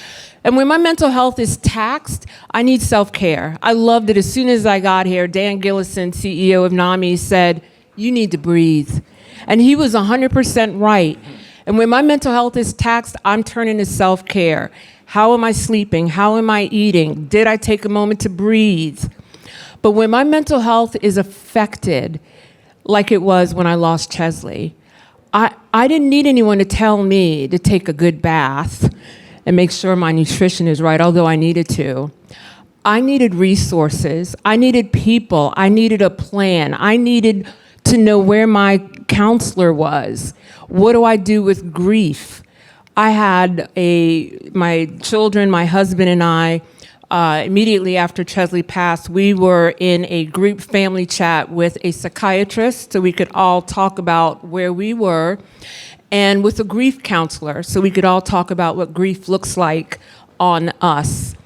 And when my mental health is taxed, I need self-care. I loved it. As soon as I got here, Dan Gillison, CEO of NAMI, said, you need to breathe. And he was 100% right. And when my mental health is taxed, I'm turning to self-care. How am I sleeping? How am I eating? Did I take a moment to breathe? But when my mental health is affected, like it was when I lost Chesley, I didn't need anyone to tell me to take a good bath and make sure my nutrition is right, although I needed to. I needed resources. I needed people. I needed a plan. I needed to know where my counselor was. What do I do with grief? I had my children, my husband and I, immediately after Chesley passed, we were in a group family chat with a psychiatrist so we could all talk about where we were, and with a grief counselor so we could all talk about what grief looks like on us.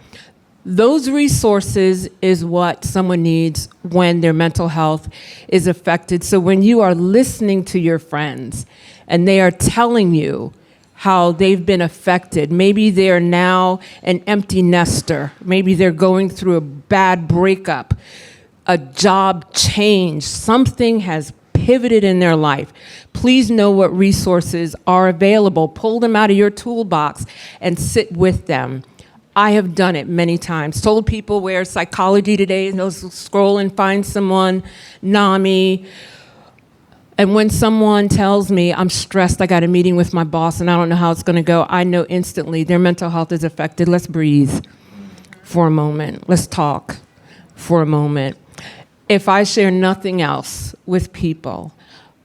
Those resources is what someone needs when their mental health is affected. So when you are listening to your friends and they are telling you how they've been affected, maybe they're now an empty nester, maybe they're going through a bad breakup, a job change, something has pivoted in their life. Please know what resources are available. Pull them out of your toolbox and sit with them. I have done it many times. Told people where Psychology Today, and they'll scroll and find someone, NAMI. And when someone tells me I'm stressed, I got a meeting with my boss and I don't know how it's going to go, I know instantly their mental health is affected. Let's breathe for a moment. Let's talk for a moment. If I share nothing else with people,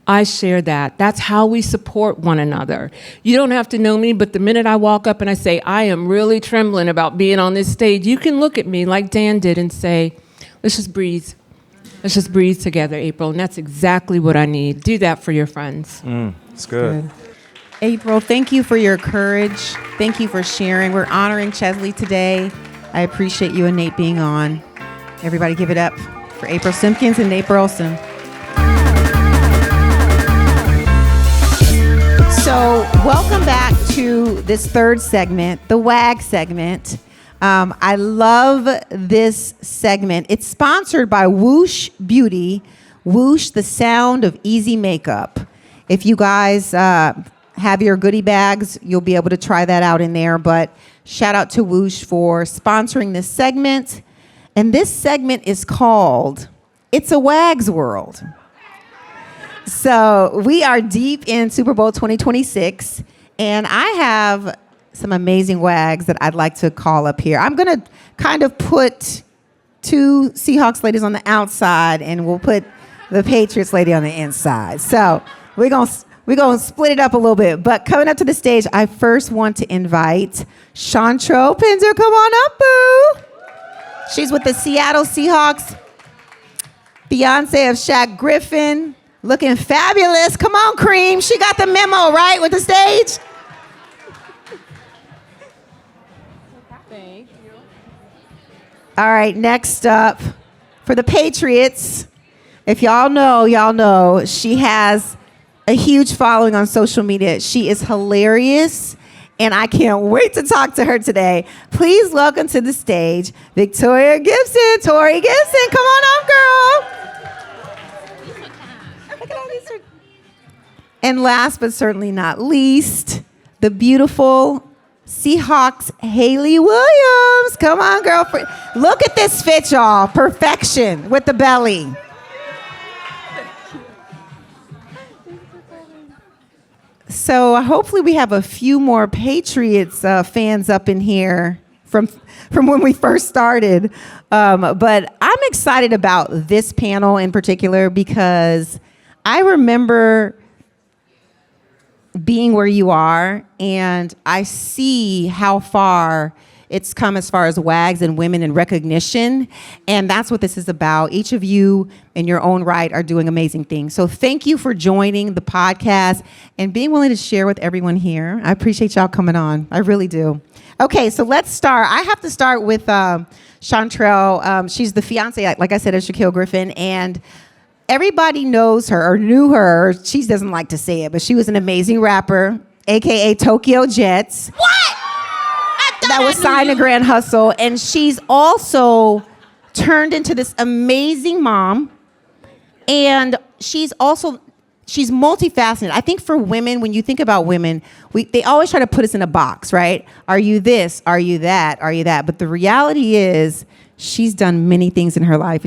I share that. That's how we support one another. You don't have to know me, but the minute I walk up and I say, I am really trembling about being on this stage, you can look at me like Dan did and say, let's just breathe. Let's just breathe together, April. And that's exactly what I need. Do that for your friends. It's good. April, thank you for your courage. Thank you for sharing. We're honoring Chesley today. I appreciate you and Nate being on. Everybody give it up for April Simpkins and Nate Burleson. So welcome back to this third segment, the WAG segment. I love this segment. It's sponsored by Whoosh Beauty. Whoosh, the sound of easy makeup. If you guys have your goodie bags. You'll be able to try that out in there. But shout out to Whoosh for sponsoring this segment. And this segment is called It's a Wags World. So we are deep in Super Bowl 2026, and I have some amazing wags that I'd like to call up here. I'm going to kind of put two Seahawks ladies on the outside, and we'll put the Patriots lady on the inside. So we're gonna split it up a little bit. But coming up to the stage, I first want to invite Chantrell Pinder. Come on up, boo. She's with the Seattle Seahawks, fiance of Shaq Griffin, looking fabulous. Come on, Cream. She got the memo, right, with the stage? Thank you. All right, next up, for the Patriots, if y'all know, she has a huge following on social media. She is hilarious, and I can't wait to talk to her today. Please welcome to the stage, Victoria Gibson. Tori Gibson, come on up, girl. Look at all these. And last but certainly not least, the beautiful Seahawks Haley Williams. Come on, girlfriend. Look at this fit, y'all. Perfection with the belly. So hopefully we have a few more Patriots fans up in here from when we first started. But I'm excited about this panel in particular because I remember being where you are, and I see how far it's come as far as WAGs and women in recognition, and that's what this is about. Each of you in your own right are doing amazing things. So thank you for joining the podcast and being willing to share with everyone here. I appreciate y'all coming on. I really do. Okay, so let's start. I have to start with Chantrell. She's the fiance, like I said, of Shaquille Griffin, and everybody knows her or knew her. She doesn't like to say it, but she was an amazing rapper, AKA Tokyo Jets. What? That was signed to Grand Hustle. And she's also turned into this amazing mom. And she's multifaceted. I think for women, when you think about women, they always try to put us in a box, right? Are you this? Are you that? Are you that? But the reality is, she's done many things in her life.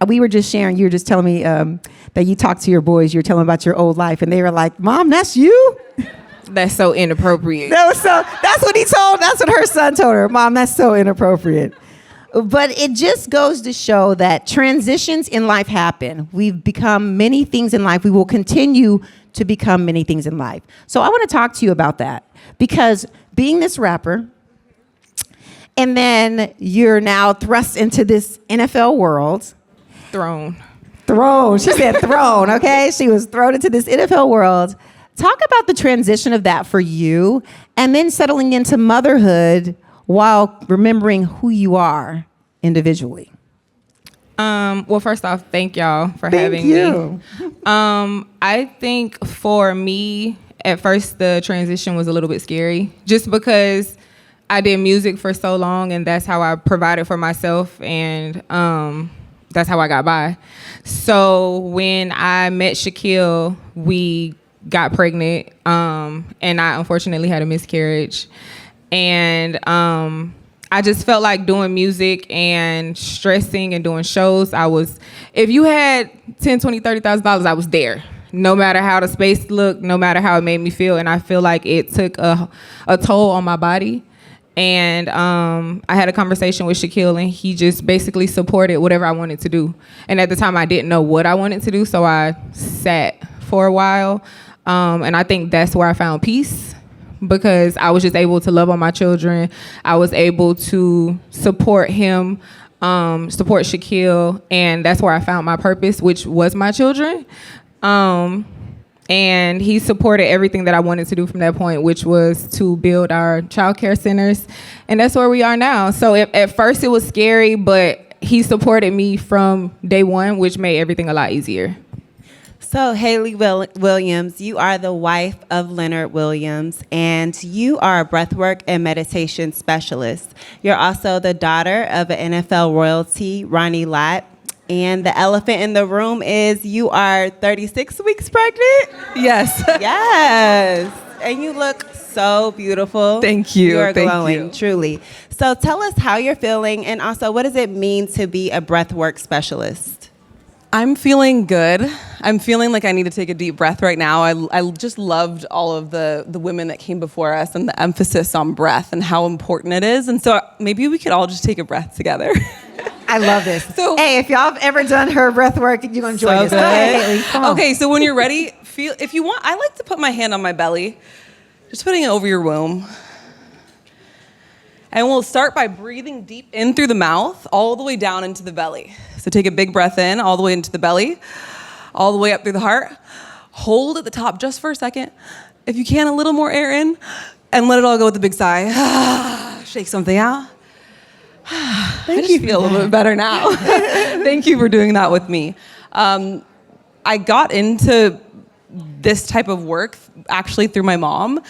We were just sharing, you were just telling me that you talked to your boys, you were telling them about your old life, and they were like, Mom, that's you? That's so inappropriate. That's what her son told her. Mom, that's so inappropriate. But it just goes to show that transitions in life happen. We've become many things in life. We will continue to become many things in life. So I want to talk to you about that, because being this rapper, and then you're now thrust into this NFL world. Thrown. She said thrown, okay? She was thrown into this NFL world. Talk about the transition of that for you, and then settling into motherhood while remembering who you are individually. Well, first off, thank y'all for having you. me. I think for me, at first, the transition was a little bit scary, just because I did music for so long, and that's how I provided for myself, and that's how I got by. So when I met Shaquille, we got pregnant, and I unfortunately had a miscarriage. And I just felt like doing music and stressing and doing shows. If you had $10,000, $20,000, $30,000, I was there. No matter how the space looked, no matter how it made me feel. And I feel like it took a toll on my body. And I had a conversation with Shaquille, and he just basically supported whatever I wanted to do. And at the time, I didn't know what I wanted to do, so I sat for a while. And I think that's where I found peace, because I was just able to love on my children. I was able to support him, support Shaquille, and that's where I found my purpose, which was my children. And he supported everything that I wanted to do from that point, which was to build our child care centers. And that's where we are now. So at first it was scary, but he supported me from day one, which made everything a lot easier. So Haley Williams, you are the wife of Leonard Williams, and you are a breathwork and meditation specialist. You're also the daughter of an NFL royalty, Ronnie Lott. And the elephant in the room is you are 36 weeks pregnant? Yes. Yes. And you look so beautiful. Thank you. You're Thank glowing, you. truly. So tell us how you're feeling, and also what does it mean to be a breathwork specialist? I'm feeling good. I'm feeling like I need to take a deep breath right now. I just loved all of the women that came before us and the emphasis on breath and how important it is. And so maybe we could all just take a breath together. I love this. So- hey, if y'all have ever done her breath work, you're gonna enjoy So this. Go good. ahead, Haley. Come on. Okay, so when you're ready, feel if you want. I like to put my hand on my belly, just putting it over your womb. And we'll start by breathing deep in through the mouth, all the way down into the belly. So take a big breath in, all the way into the belly, all the way up through the heart. Hold at the top just for a second. If you can, a little more air in, and let it all go with a big sigh. Shake something out. I just feel a little bit better now. Thank you for doing that with me. I got into this type of work actually through my mom.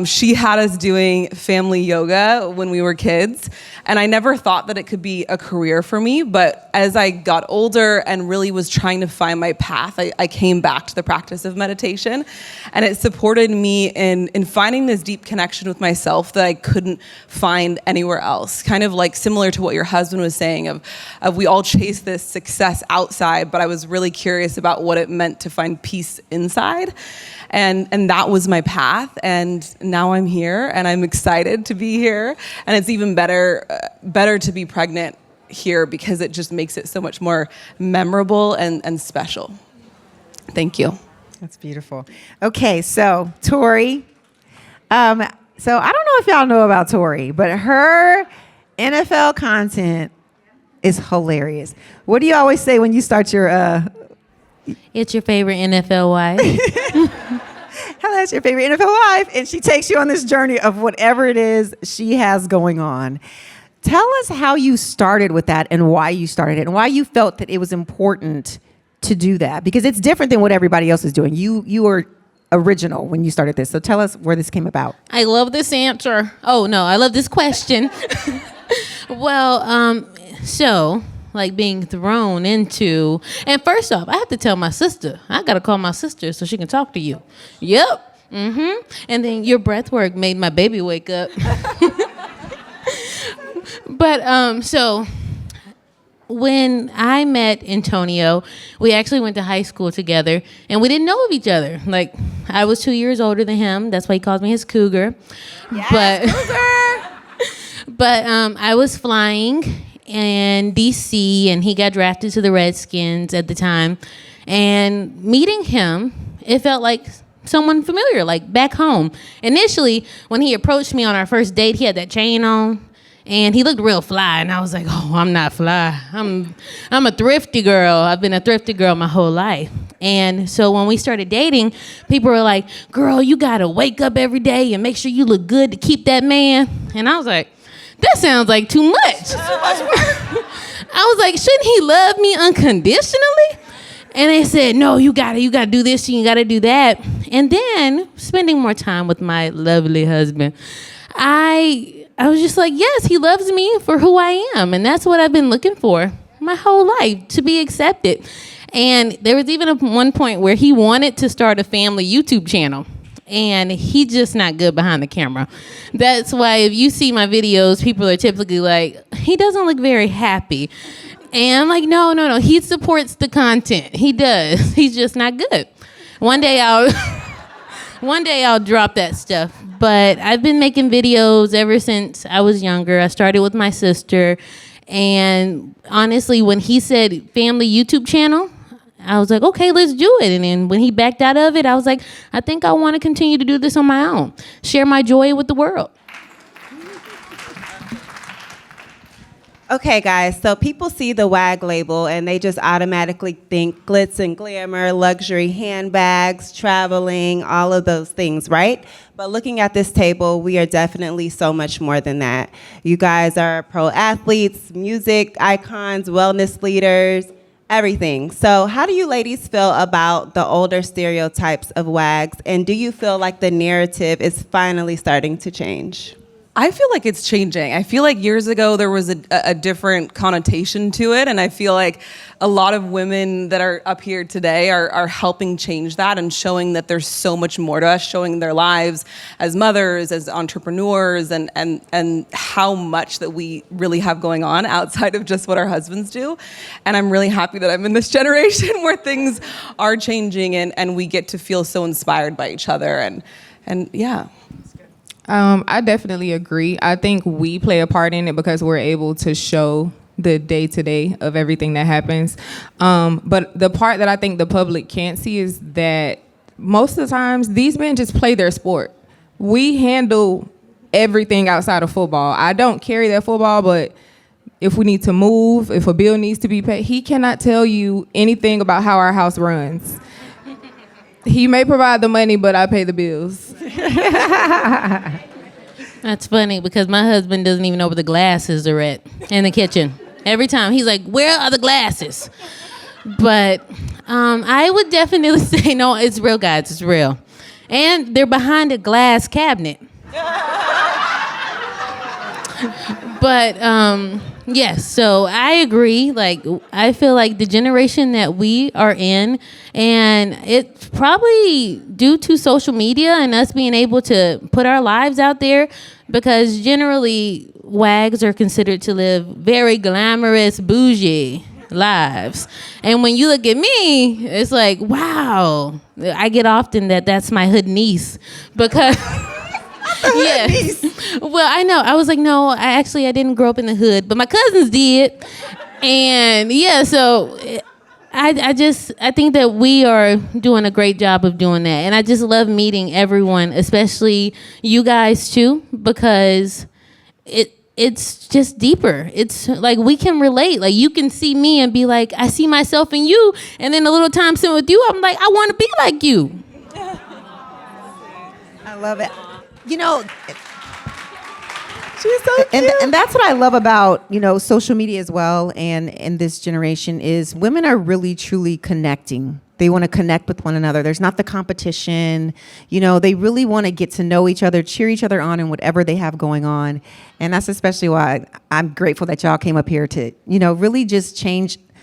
She had us doing family yoga when we were kids, and I never thought that it could be a career for me, but as I got older and really was trying to find my path, I came back to the practice of meditation, and it supported me in finding this deep connection with myself that I couldn't find anywhere else. Kind of like similar to what your husband was saying of we all chase this success outside, but I was really curious about what it meant to find peace inside. And that was my path, and now I'm here, and I'm excited to be here, and it's even better to be pregnant here because it just makes it so much more memorable and special. Thank you. That's beautiful. Okay, so Tori. So I don't know if y'all know about Tori, but her NFL content is hilarious. What do you always say when you start your It's your favorite NFL wife. Hella's your favorite NFL wife, and she takes you on this journey of whatever it is she has going on. Tell us how you started with that and why you started it and why you felt that it was important to do that, because it's different than what everybody else is doing. You were original when you started this. So tell us where this came about. I love this answer. Oh no, I love this question. Well, so like being thrown into, and first off, I have to tell my sister. I gotta call my sister so she can talk to you. Yep. And then your breath work made my baby wake up. But so when I met Antonio, we actually went to high school together, and we didn't know of each other. Like, I was 2 years older than him. That's why he calls me his cougar. But I was flying in DC, and he got drafted to the Redskins at the time. And meeting him, it felt like someone familiar, like back home. Initially, when he approached me on our first date, he had that chain on, and he looked real fly. And I was like, oh, I'm not fly. I'm a thrifty girl. I've been a thrifty girl my whole life. And so when we started dating, people were like, girl, you gotta wake up every day and make sure you look good to keep that man. And I was like, that sounds like too much. I was like, shouldn't he love me unconditionally? And they said, no, you gotta do this, you gotta do that. And then spending more time with my lovely husband, I was just like, yes, he loves me for who I am. And that's what I've been looking for my whole life, to be accepted. And there was even one point where he wanted to start a family YouTube channel. And he's just not good behind the camera. That's why if you see my videos, people are typically like, he doesn't look very happy. And I'm like, no, he supports the content. He does. He's just not good. One day I'll drop that stuff. But I've been making videos ever since I was younger. I started with my sister. And honestly, when he said family YouTube channel, I was like, okay, let's do it. And then when he backed out of it, I was like, I think I want to continue to do this on my own. Share my joy with the world. Okay, guys, so people see the WAG label and they just automatically think glitz and glamour, luxury handbags, traveling, all of those things, right? But looking at this table, we are definitely so much more than that. You guys are pro athletes, music icons, wellness leaders, everything. So how do you ladies feel about the older stereotypes of WAGs, and do you feel like the narrative is finally starting to change? I feel like it's changing. I feel like years ago there was a different connotation to it, and I feel like a lot of women that are up here today are helping change that and showing that there's so much more to us, showing their lives as mothers, as entrepreneurs, and how much that we really have going on outside of just what our husbands do. And I'm really happy that I'm in this generation where things are changing and we get to feel so inspired by each other and yeah. I definitely agree. I think we play a part in it because we're able to show the day-to-day of everything that happens. But the part that I think the public can't see is that most of the times these men just play their sport. We handle everything outside of football. I don't carry that football, but if we need to move, if a bill needs to be paid, he cannot tell you anything about how our house runs. He may provide the money, but I pay the bills. That's funny because my husband doesn't even know where the glasses are at in the kitchen. Every time he's like, "Where are the glasses?" But I would definitely say no. It's real, guys. It's real, and they're behind a glass cabinet. But yes, so I agree. Like, I feel like the generation that we are in, and it's probably due to social media and us being able to put our lives out there, because generally wags are considered to live very glamorous, bougie lives. And when you look at me, it's like, wow. I get often that's my hood niece because... Yes. Well, I know. I was like, no, I didn't grow up in the hood, but my cousins did. And yeah, so I think that we are doing a great job of doing that. And I just love meeting everyone, especially you guys too, because it's just deeper. It's like we can relate. Like, you can see me and be like, I see myself in you. And then a little time spent with you, I'm like, I want to be like you. I love it. You know, she's so cute. And that's what I love about, social media as well, and in this generation is women are really truly connecting. They want to connect with one another. There's not the competition. They really want to get to know each other, cheer each other on in whatever they have going on. And that's especially why I'm grateful that y'all came up here to, really just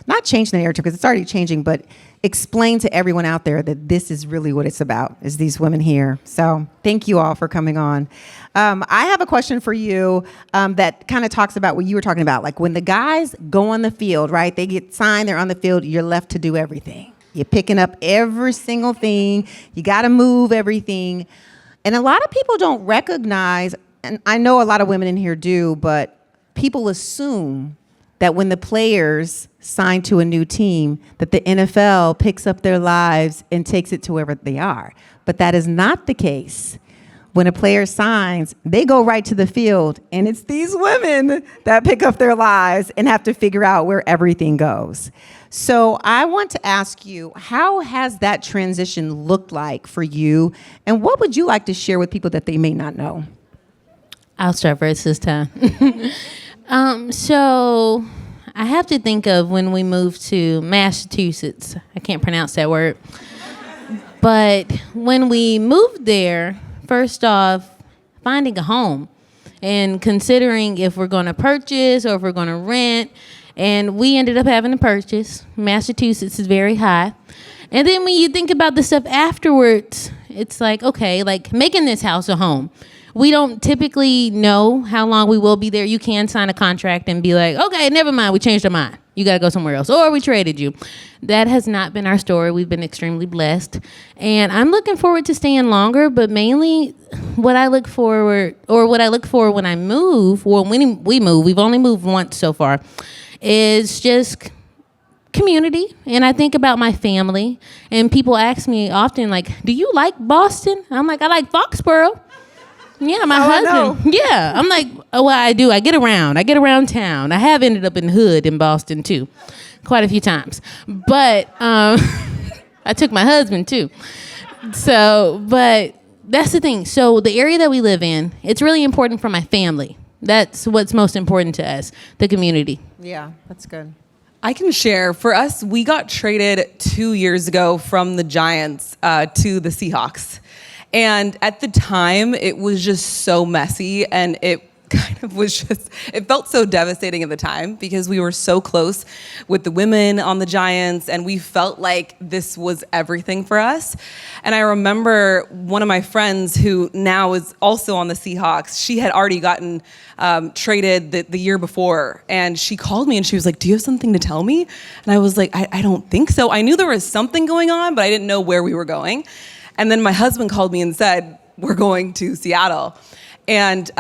not change the narrative, because it's already changing, but explain to everyone out there that this is really what it's about, is these women here. So thank you all for coming on. I have a question for you that kind of talks about what you were talking about. Like, when the guys go on the field, right? They get signed, they're on the field, you're left to do everything. You're picking up every single thing. You got to move everything. And a lot of people don't recognize, and I know a lot of women in here do, but people assume that when the players sign to a new team, that the NFL picks up their lives and takes it to wherever they are. But that is not the case. When a player signs, they go right to the field, and it's these women that pick up their lives and have to figure out where everything goes. So I want to ask you, how has that transition looked like for you, and what would you like to share with people that they may not know? I'll start first this time. So I have to think of when we moved to Massachusetts. I can't pronounce that word. But when we moved there, first off, finding a home and considering if we're going to purchase or if we're going to rent. And we ended up having to purchase. Massachusetts is very high. And then when you think about the stuff afterwards, it's like, okay, like making this house a home. We don't typically know how long we will be there. You can sign a contract and be like, okay, never mind, we changed our mind. You got to go somewhere else. Or we traded you. That has not been our story. We've been extremely blessed. And I'm looking forward to staying longer, but mainly what I look for when I move, well, when we move, we've only moved once so far, is just community. And I think about my family. And people ask me often, like, do you like Boston? I'm like, I like Foxborough. Yeah, my husband. Yeah, I'm like, oh, well, I do. I get around town. I have ended up in the hood in Boston too, quite a few times. But I took my husband too. So, but that's the thing. So the area that we live in, it's really important for my family. That's what's most important to us, the community. Yeah, that's good. I can share. For us, we got traded 2 years ago from the Giants to the Seahawks. And at the time, it was just so messy, and it kind of was just, it felt so devastating at the time because we were so close with the women on the Giants, and we felt like this was everything for us. And I remember one of my friends who now is also on the Seahawks, she had already gotten traded the year before, and she called me and she was like, "Do you have something to tell me?" And I was like, I don't think so. I knew there was something going on, but I didn't know where we were going. And then my husband called me and said, "We're going to Seattle." And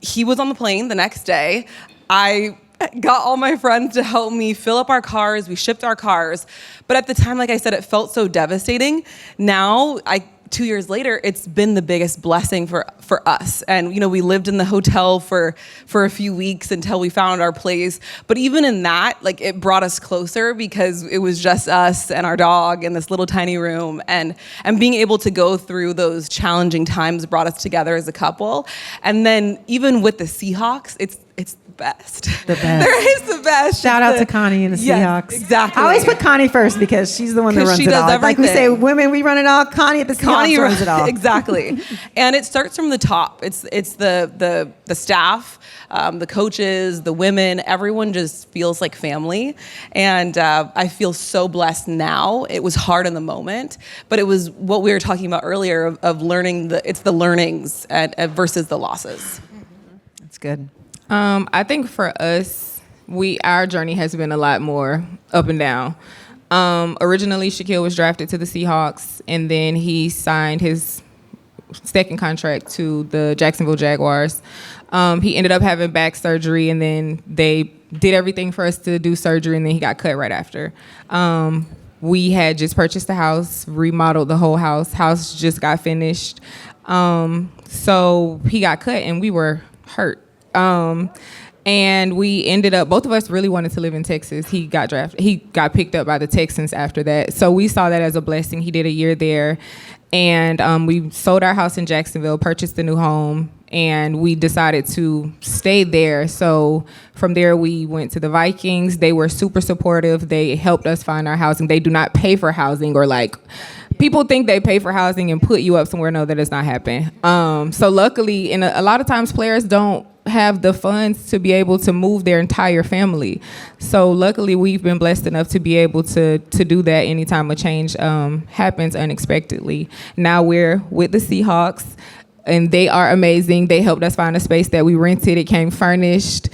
he was on the plane the next day. I got all my friends to help me fill up our cars. We shipped our cars. But at the time, like I said, it felt so devastating. Now, 2 years later, it's been the biggest blessing for us. And, you know, we lived in the hotel for a few weeks until we found our place. But even in that, like, it brought us closer because it was just us and our dog in this little tiny room. And being able to go through those challenging times brought us together as a couple. And then even with the Seahawks, it's the best. The best. There is the best. Shout out to Connie and the Yes, Seahawks. exactly. I always put Connie first because she's the one that 'Cause runs she it does all. Like we say, everything. women, we run it all. Connie at the Seahawks runs it all. Exactly. And it starts from the top. It's the staff, the coaches, the women, everyone just feels like family. And I feel so blessed now. It was hard in the moment, but it was what we were talking about earlier of learning it's the learnings versus the losses. That's good. I think for us, our journey has been a lot more up and down. Originally, Shaquille was drafted to the Seahawks, and then he signed his second contract to the Jacksonville Jaguars. He ended up having back surgery, and then they did everything for us to do surgery, and then he got cut right after. We had just purchased a house, remodeled the whole house. House just got finished. So he got cut, and we were hurt. And we ended up, both of us really wanted to live in Texas. He got picked up by the Texans after that. So we saw that as a blessing. He did a year there. And we sold our house in Jacksonville, purchased a new home, and we decided to stay there. So from there, we went to the Vikings. They were super supportive. They helped us find our housing. They do not pay for housing, or like, people think they pay for housing and put you up somewhere. No, that does not happen. So luckily, and a lot of times players don't have the funds to be able to move their entire family. So luckily, we've been blessed enough to be able to do that anytime a change happens unexpectedly. Now we're with the Seahawks, and they are amazing. They helped us find a space that we rented. It came furnished.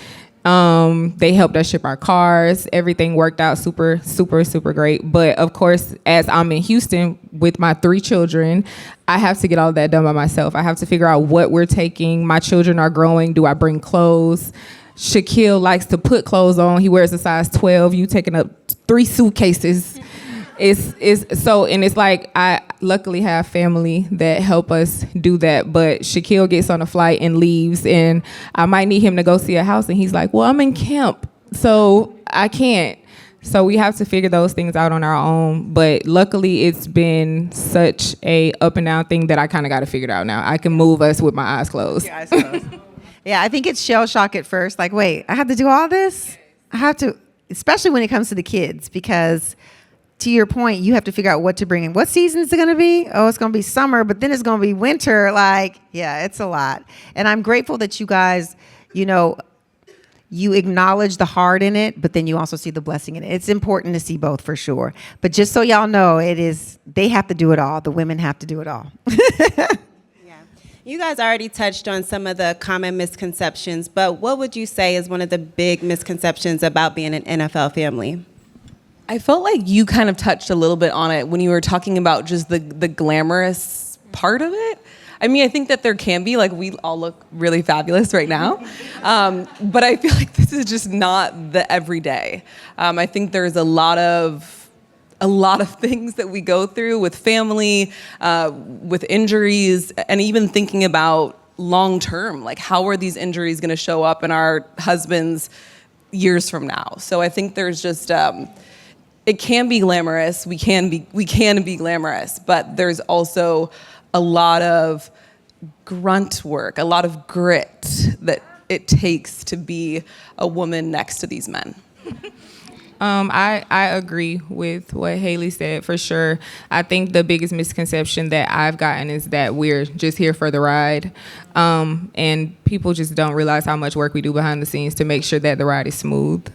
They helped us ship our cars. Everything worked out super, super, super great. But of course, as I'm in Houston with my 3 children, I have to get all of that done by myself. I have to figure out what we're taking. My children are growing. Do I bring clothes? Shaquille likes to put clothes on. He wears a size 12. You taking up 3 suitcases. It's like I luckily have family that help us do that, but Shaquille gets on a flight and leaves, and I might need him to go see a house, and he's like, "Well, I'm in camp, so I can't." So we have to figure those things out on our own, but luckily it's been such a up and down thing that I kind of got to figure it out now. I can move us with my eyes closed. Yeah, I think it's shell shock at first. Like, wait, I have to do all this? I have to, especially when it comes to the kids, because to your point, you have to figure out what to bring in. What season is it going to be? Oh, it's going to be summer, but then it's going to be winter. Like, yeah, it's a lot. And I'm grateful that you guys, you acknowledge the hard in it, but then you also see the blessing in it. It's important to see both for sure. But just so y'all know, they have to do it all. The women have to do it all. You guys already touched on some of the common misconceptions, but what would you say is one of the big misconceptions about being an NFL family? I felt like you kind of touched a little bit on it when you were talking about just the glamorous part of it. I mean, I think that there can be, like, we all look really fabulous right now, but I feel like this is just not the everyday. I think there's a lot of things that we go through with family, with injuries, and even thinking about long term, like how are these injuries going to show up in our husbands years from now? So I think there's just it can be glamorous. We can be glamorous, but there's also a lot of grunt work, a lot of grit that it takes to be a woman next to these men. I agree with what Haley said for sure. I think the biggest misconception that I've gotten is that we're just here for the ride. And people just don't realize how much work we do behind the scenes to make sure that the ride is smooth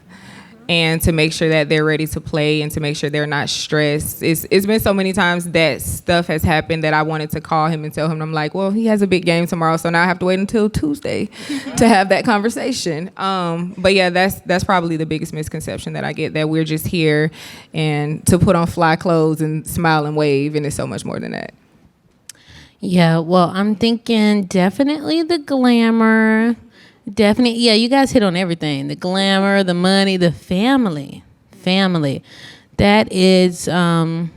and to make sure that they're ready to play and to make sure they're not stressed. It's been so many times that stuff has happened that I wanted to call him and tell him, I'm like, well, he has a big game tomorrow, so now I have to wait until Tuesday to have that conversation. But yeah, that's probably the biggest misconception that I get, that we're just here and to put on fly clothes and smile and wave, and it's so much more than that. Yeah, well, I'm thinking definitely the glamour. Definitely, yeah, you guys hit on everything. The glamour, the money, the family. Family. That is, I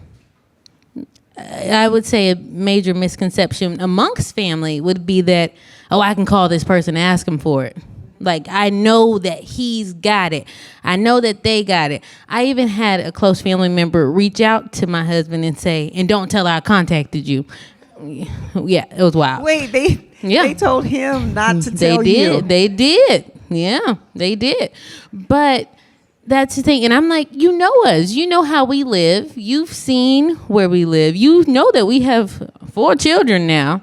would say a major misconception amongst family would be that, oh, I can call this person and ask him for it. Like, I know that he's got it. I know that they got it. I even had a close family member reach out to my husband and say, and don't tell her I contacted you. Yeah, it was wild. Wait, they told him not to tell you. you. They did. Yeah, they did. But that's the thing. And I'm like, you know us. You know how we live. You've seen where we live. You know that we have 4 children now.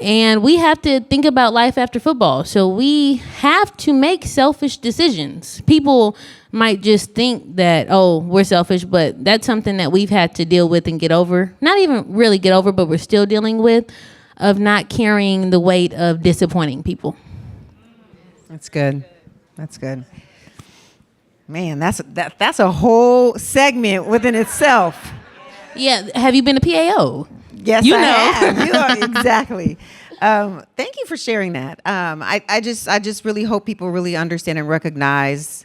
And we have to think about life after football. So we have to make selfish decisions. People might just think that, oh, we're selfish, but that's something that we've had to deal with and get over. Not even really get over, but we're still dealing with, of not carrying the weight of disappointing people. That's good. That's good. Man, that's a whole segment within itself. Yeah, have you been to PAO? Yes, You I know. have. You are, exactly. Thank you for sharing that. I just really hope people really understand and recognize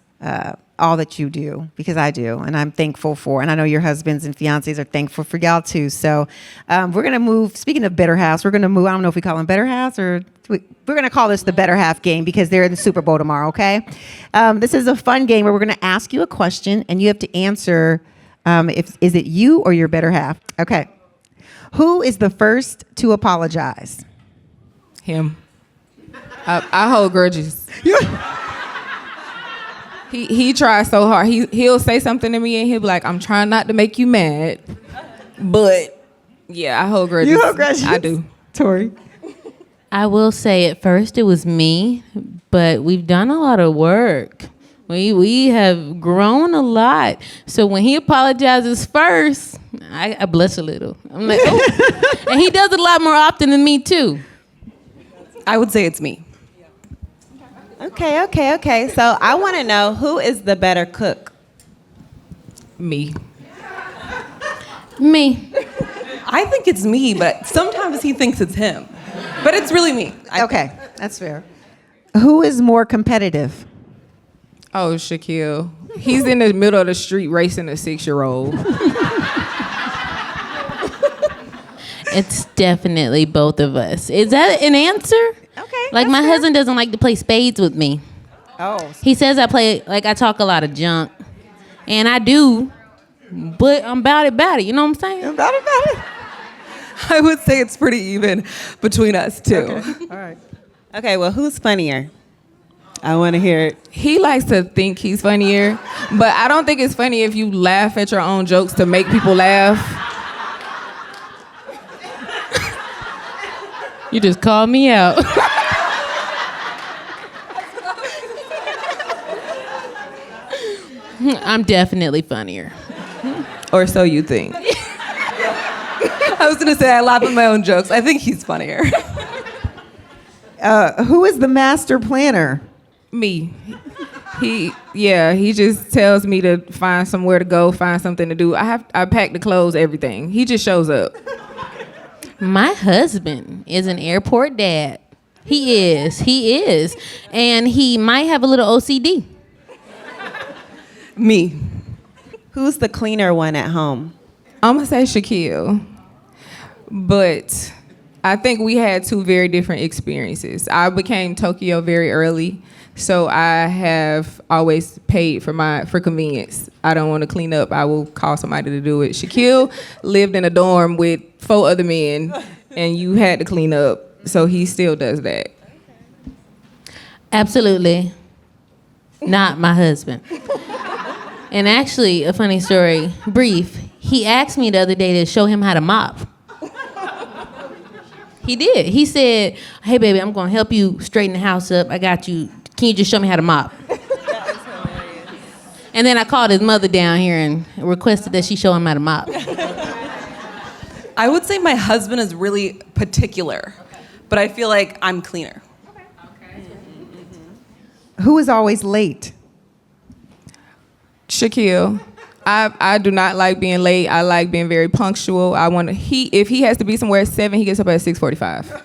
all that you do, because I do, and I'm thankful for, and I know your husbands and fiancés are thankful for y'all too. So we're gonna move. Speaking of Better Halves, we're gonna move. I don't know if we call them Better Halves or we're gonna call this the Better Half game because they're in the Super Bowl tomorrow. Okay, this is a fun game where we're gonna ask you a question and you have to answer. Is it you or your better half? Okay. Who is the first to apologize? Him. I hold grudges. He tries so hard. He'll say something to me and he'll be like, I'm trying not to make you mad. But yeah, I hold grudges. You hold grudges? I do. Tori. I will say at first it was me, but we've done a lot of work. We have grown a lot. So when he apologizes first, I blush a little. I'm like, oh. And he does it a lot more often than me too. I would say it's me. Okay. So I want to know, who is the better cook? Me. Me. I think it's me, but sometimes he thinks it's him. But it's really me. Okay, that's fair. Who is more competitive? Oh, Shaquille. He's in the middle of the street racing a 6-year-old. It's definitely both of us. Is that an answer? Okay. Like my husband doesn't like to play spades with me. Oh. He says I talk a lot of junk. And I do, but I'm about it, you know what I'm saying? About it. I would say it's pretty even between us two. Okay. All right. Okay, well, who's funnier? I want to hear it. He likes to think he's funnier, but I don't think it's funny if you laugh at your own jokes to make people laugh. You just called me out. I'm definitely funnier. Or so you think. I was going to say I laugh at my own jokes. I think he's funnier. Who is the master planner? Me. He just tells me to find somewhere to go, find something to do. I pack the clothes, everything. He just shows up. My husband is an airport dad. He is. And he might have a little OCD. Me. Who's the cleaner one at home? I'm going to say Shaquille. But I think we had 2 very different experiences. I became Tokyo very early, so I have always paid for convenience. I don't want to clean up. I will call somebody to do it. Shaquille lived in a dorm with 4 other men, and you had to clean up, so he still does that. Absolutely. Not my husband. And actually, a funny story, brief, he asked me the other day to show him how to mop. He did. He said, hey, baby, I'm going to help you straighten the house up. I got you. Can you just show me how to mop? And then I called his mother down here and requested that she show him how to mop. I would say my husband is really particular, but I feel like I'm cleaner. Who is always late? Shaquille. I do not like being late. I like being very punctual. If he has to be somewhere at 7, he gets up at 6:45.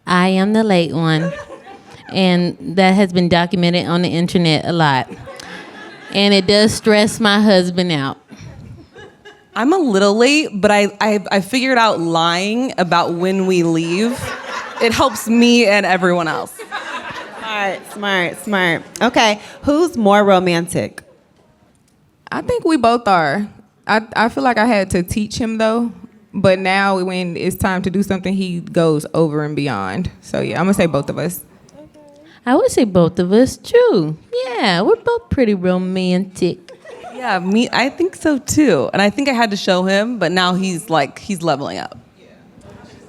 I am the late one. And that has been documented on the internet a lot. And it does stress my husband out. I'm a little late, but I figured out lying about when we leave. It helps me and everyone else. Smart. Okay, who's more romantic? I think we both are. I feel like I had to teach him though, but now when it's time to do something, he goes over and beyond. So yeah, I'm gonna say both of us. I would say both of us, true. Yeah, we're both pretty romantic. Yeah, I think so too. And I think I had to show him, but now he's leveling up.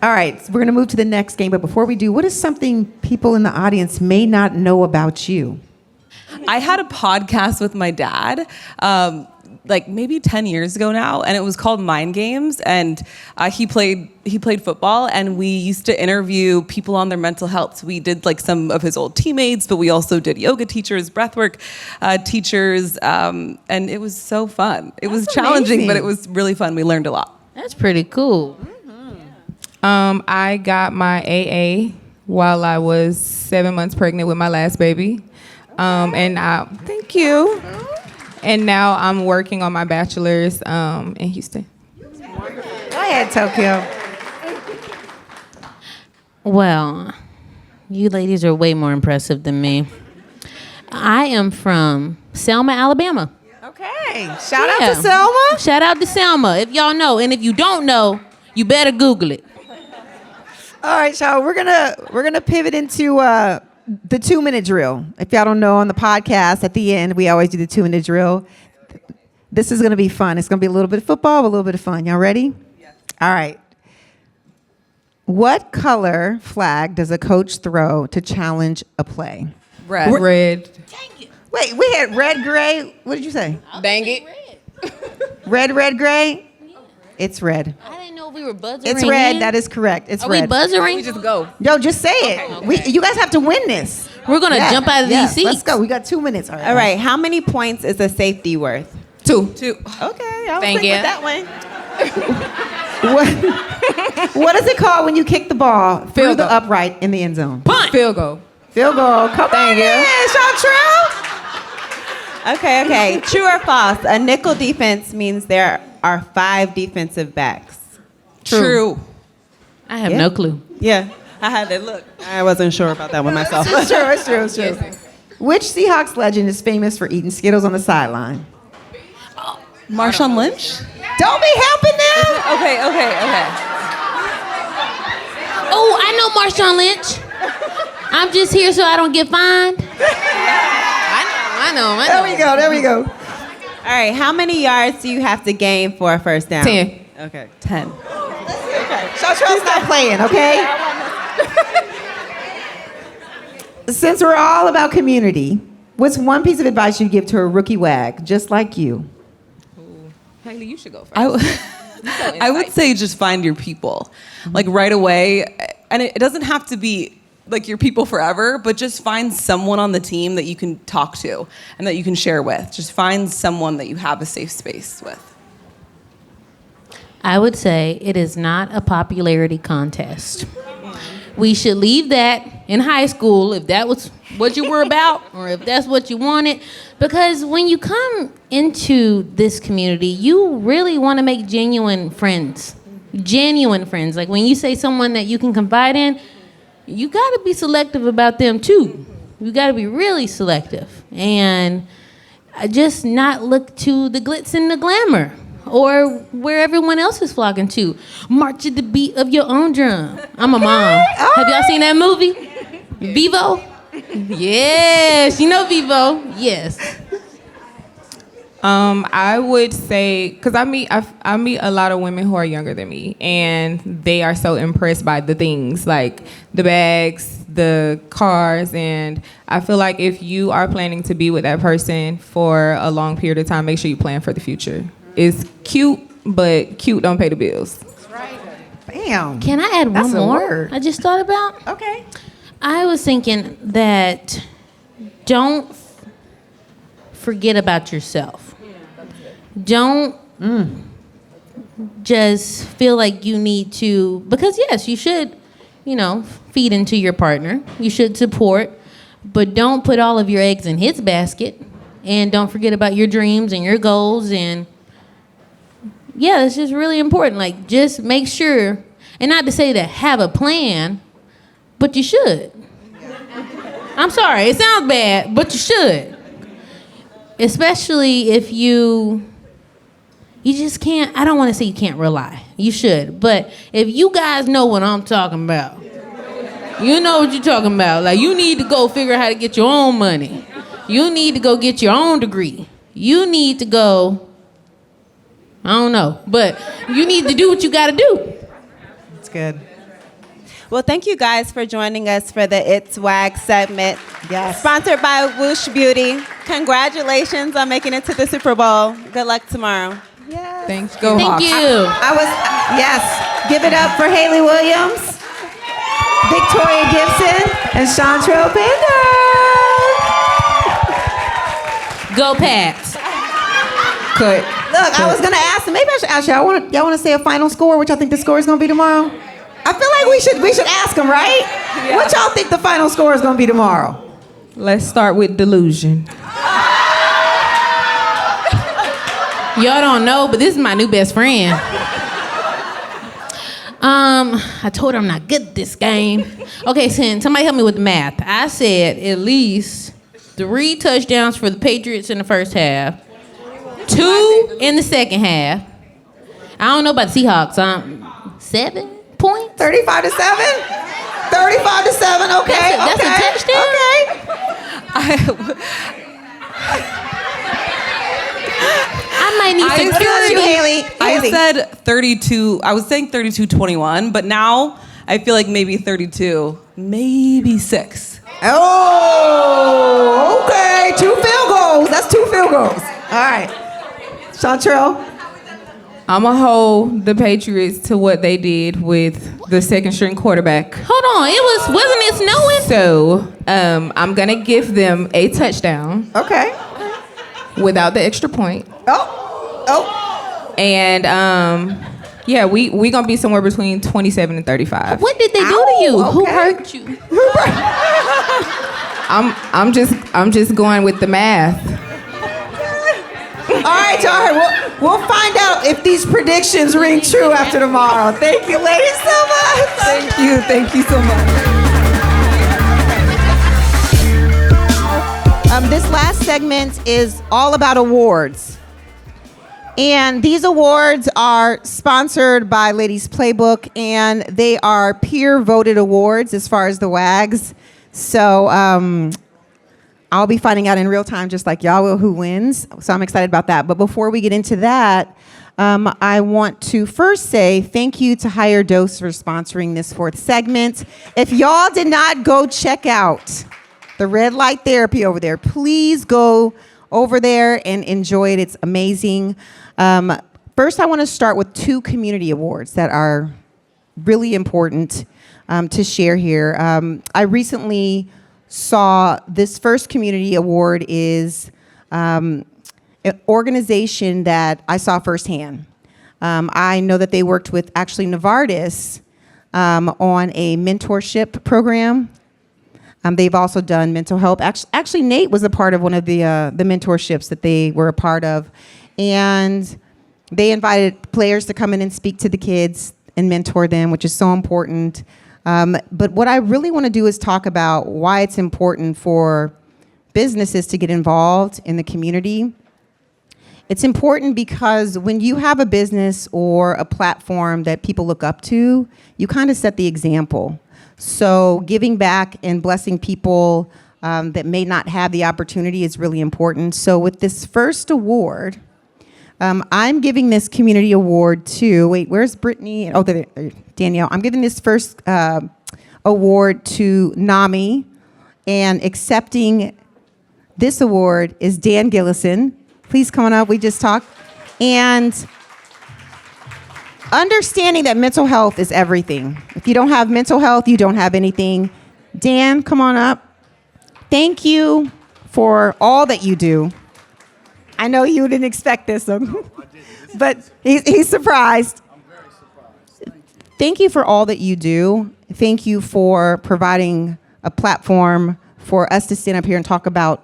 All right, so we're going to move to the next game. But before we do, what is something people in the audience may not know about you? I had a podcast with my dad, like maybe 10 years ago now, and it was called Mind Games. And he played football, and we used to interview people on their mental health. So we did like some of his old teammates, but we also did yoga teachers, breathwork teachers, and it was so fun. It was challenging, but it was really fun. We learned a lot. That's pretty cool. I got my AA while I was 7 months pregnant with my last baby. Thank you. And now I'm working on my bachelor's in Houston. Go ahead, Tokyo. Well, you ladies are way more impressive than me. I am from Selma, Alabama. Okay, shout out to Selma. Shout out to Selma, if y'all know. And if you don't know, you better Google it. All right, y'all. We're gonna pivot into the 2-minute drill. If y'all don't know, on the podcast at the end, we always do the 2-minute drill. This is gonna be fun. It's gonna be a little bit of football, a little bit of fun. Y'all ready? Yes. All right. What color flag does a coach throw to challenge a play? Red. Wait, we had red, gray. What did you say? Dang it. Red, gray. It's red. I didn't know we were buzzering. It's red. in. That is correct. It's Are red. we buzzering? We just go. Yo, just say it. You guys have to win this. We're gonna jump out of these seats. Let's go. We got 2 minutes. All right. All right, how many points is a safety worth? 2. Okay, I'll Thank stick you. with that one. What is it called when you kick the ball through Field the goal. upright in the end zone? Punt. Field goal. Field goal. Come on, Chantrell. Okay. True or false? A nickel defense means there are 5 defensive backs. True. I have no clue. Yeah, I had to look. I wasn't sure about that one myself. It's true. Which Seahawks legend is famous for eating Skittles on the sideline? Marshawn Lynch? Don't be helping them. Okay. Oh, I know Marshawn Lynch. I'm just here so I don't get fined. I know. There we go. All right, how many yards do you have to gain for a first down? 10. Okay. 10. Chantrell's not playing, okay? Since we're all about community, what's one piece of advice you'd give to a rookie wag just like you? Haley, you should go first. I would say just find your people, like right away. And it doesn't have to be like your people forever, but just find someone on the team that you can talk to and that you can share with. Just find someone that you have a safe space with. I would say it is not a popularity contest. We should leave that in high school if that was what you were about or if that's what you wanted. Because when you come into this community, you really want to make genuine friends. Genuine friends. Like when you say someone that you can confide in, you got to be selective about them too. You got to be really selective. And just not look to the glitz and the glamour. Or where everyone else is flocking to. March at the beat of your own drum. I'm a mom. Have y'all seen that movie? Vivo? Yes, you know Vivo. Yes. I would say, because I meet a lot of women who are younger than me, and they are so impressed by the things like the bags, the cars, and I feel like if you are planning to be with that person for a long period of time, make sure you plan for the future. It's cute, but cute don't pay the bills. Bam. Can I add That's one a more? word. I just thought about. Okay. I was thinking that don't forget about yourself. Don't just feel like you need to, because yes, you should, feed into your partner. You should support, but don't put all of your eggs in his basket, and don't forget about your dreams and your goals. And yeah, it's just really important. Like, just make sure, and not to say that have a plan, but you should. I'm sorry, it sounds bad, but you should. Especially if you just can't, I don't want to say you can't rely. You should. But if you guys know what I'm talking about, you know what you're talking about. Like, you need to go figure out how to get your own money. You need to go get your own degree. You need to go, I don't know, but you need to do what you got to do. That's good. Well, thank you guys for joining us for the It's Wag segment. Yes. Sponsored by Whoosh Beauty. Congratulations on making it to the Super Bowl. Good luck tomorrow. Yes. Thanks. Go Thank Hawks. you. Yes. Give it up for Haley Williams, Victoria Gibson, and Chantrell Bender. Go Pats. Cut. Look, I was gonna ask them. Maybe I should ask y'all. Y'all want to say a final score? What y'all think the score is gonna be tomorrow? I feel like we should ask them, right? Yeah. What y'all think the final score is gonna be tomorrow? Let's start with delusion. Y'all don't know, but this is my new best friend. I told her I'm not good at this game. Okay, somebody help me with the math. I said at least 3 touchdowns for the Patriots in the first half, 2 in the second half. I don't know about the Seahawks. 7 points? 35 to 7. 35 to 7. Okay. That's a touchdown? Okay. I might need I some feel like Haley. I Haley. said 32. I was saying 32-21, but now I feel like maybe 32, maybe 6. Oh, okay. 2 field goals. That's 2 field goals. All right. Chantrell. I'm going to hold the Patriots to what they did with the second string quarterback. Hold on, wasn't it snowing? So I'm going to give them a touchdown Okay. without the extra point. Oh. And yeah, we going to be somewhere between 27 and 35. What did they do to you? Ow, Who okay. hurt you? I'm just going with the math. All right, y'all. We'll find out if these predictions ring true after tomorrow. Thank you, ladies, so much. Thank you so much. This last segment is all about awards. And these awards are sponsored by Ladies Playbook, and they are peer-voted awards as far as the WAGs. So I'll be finding out in real time, just like y'all will, who wins. So I'm excited about that. But before we get into that, I want to first say thank you to Higher Dose for sponsoring this 4th segment. If y'all did not go check out the Red Light Therapy over there, please go over there and enjoy it. It's amazing. First, I want to start with 2 community awards that are really important to share here. I recently saw this first community award is an organization that I saw firsthand. I know that they worked with actually Novartis on a mentorship program. They've also done mental health. Actually, Nate was a part of one of the mentorships that they were a part of. And they invited players to come in and speak to the kids and mentor them, which is so important. But what I really want to do is talk about why it's important for businesses to get involved in the community. It's important because when you have a business or a platform that people look up to, you kind of set the example. So giving back and blessing people that may not have the opportunity is really important. So with this first award, I'm giving this community award to, wait, where's Brittany? Oh, there, Danielle. I'm giving this first award to NAMI, and accepting this award is Dan Gillison. Please come on up, we just talked. And understanding that mental health is everything. If you don't have mental health, you don't have anything. Dan, come on up. Thank you for all that you do. I know you didn't expect this, but he's surprised. I'm very surprised. Thank you for all that you do. Thank you for providing a platform for us to stand up here and talk about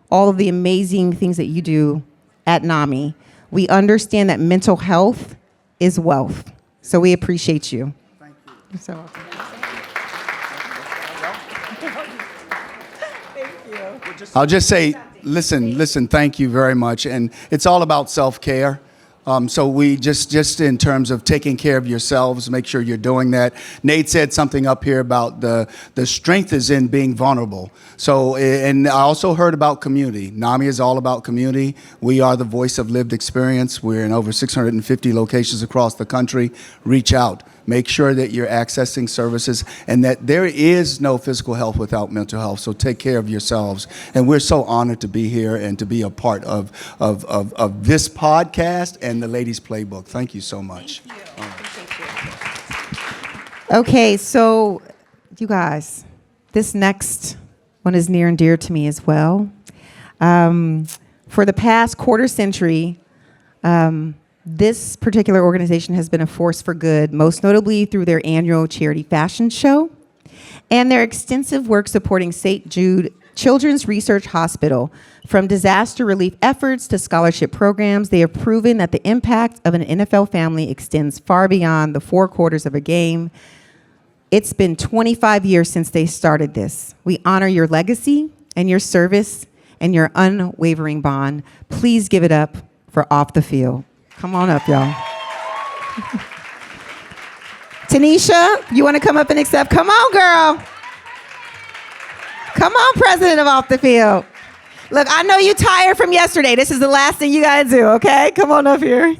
all of the amazing things that you do at NAMI. We understand that mental health is wealth, so we appreciate you. Thank you. You're so welcome. I'll just say, listen, thank you very much. And it's all about self-care. So we just in terms of taking care of yourselves, make sure you're doing that. Nate said something up here about the strength is in being vulnerable. So, and I also heard about community. NAMI is all about community. We are the voice of lived experience. We're in over 650 locations across the country. Reach out. Make sure that you're accessing services and that there is no physical health without mental health. So take care of yourselves. And we're so honored to be here and to be a part of this podcast and the Ladies Playbook. Thank you so much. Okay, so you guys, this next one is near and dear to me as well. For the past quarter century, this particular organization has been a force for good, most notably through their annual charity fashion show and their extensive work supporting St. Jude Children's Research Hospital. From disaster relief efforts to scholarship programs, they have proven that the impact of an NFL family extends far beyond the four quarters of a game. It's been 25 years since they started this. We honor your legacy and your service and your unwavering bond. Please give it up for Off the Field. Come on up, y'all. Tanisha, you want to come up and accept? Come on, girl. Come on, president of Off the Field. Look, I know you're tired from yesterday. This is the last thing you got to do, okay? Come on up here.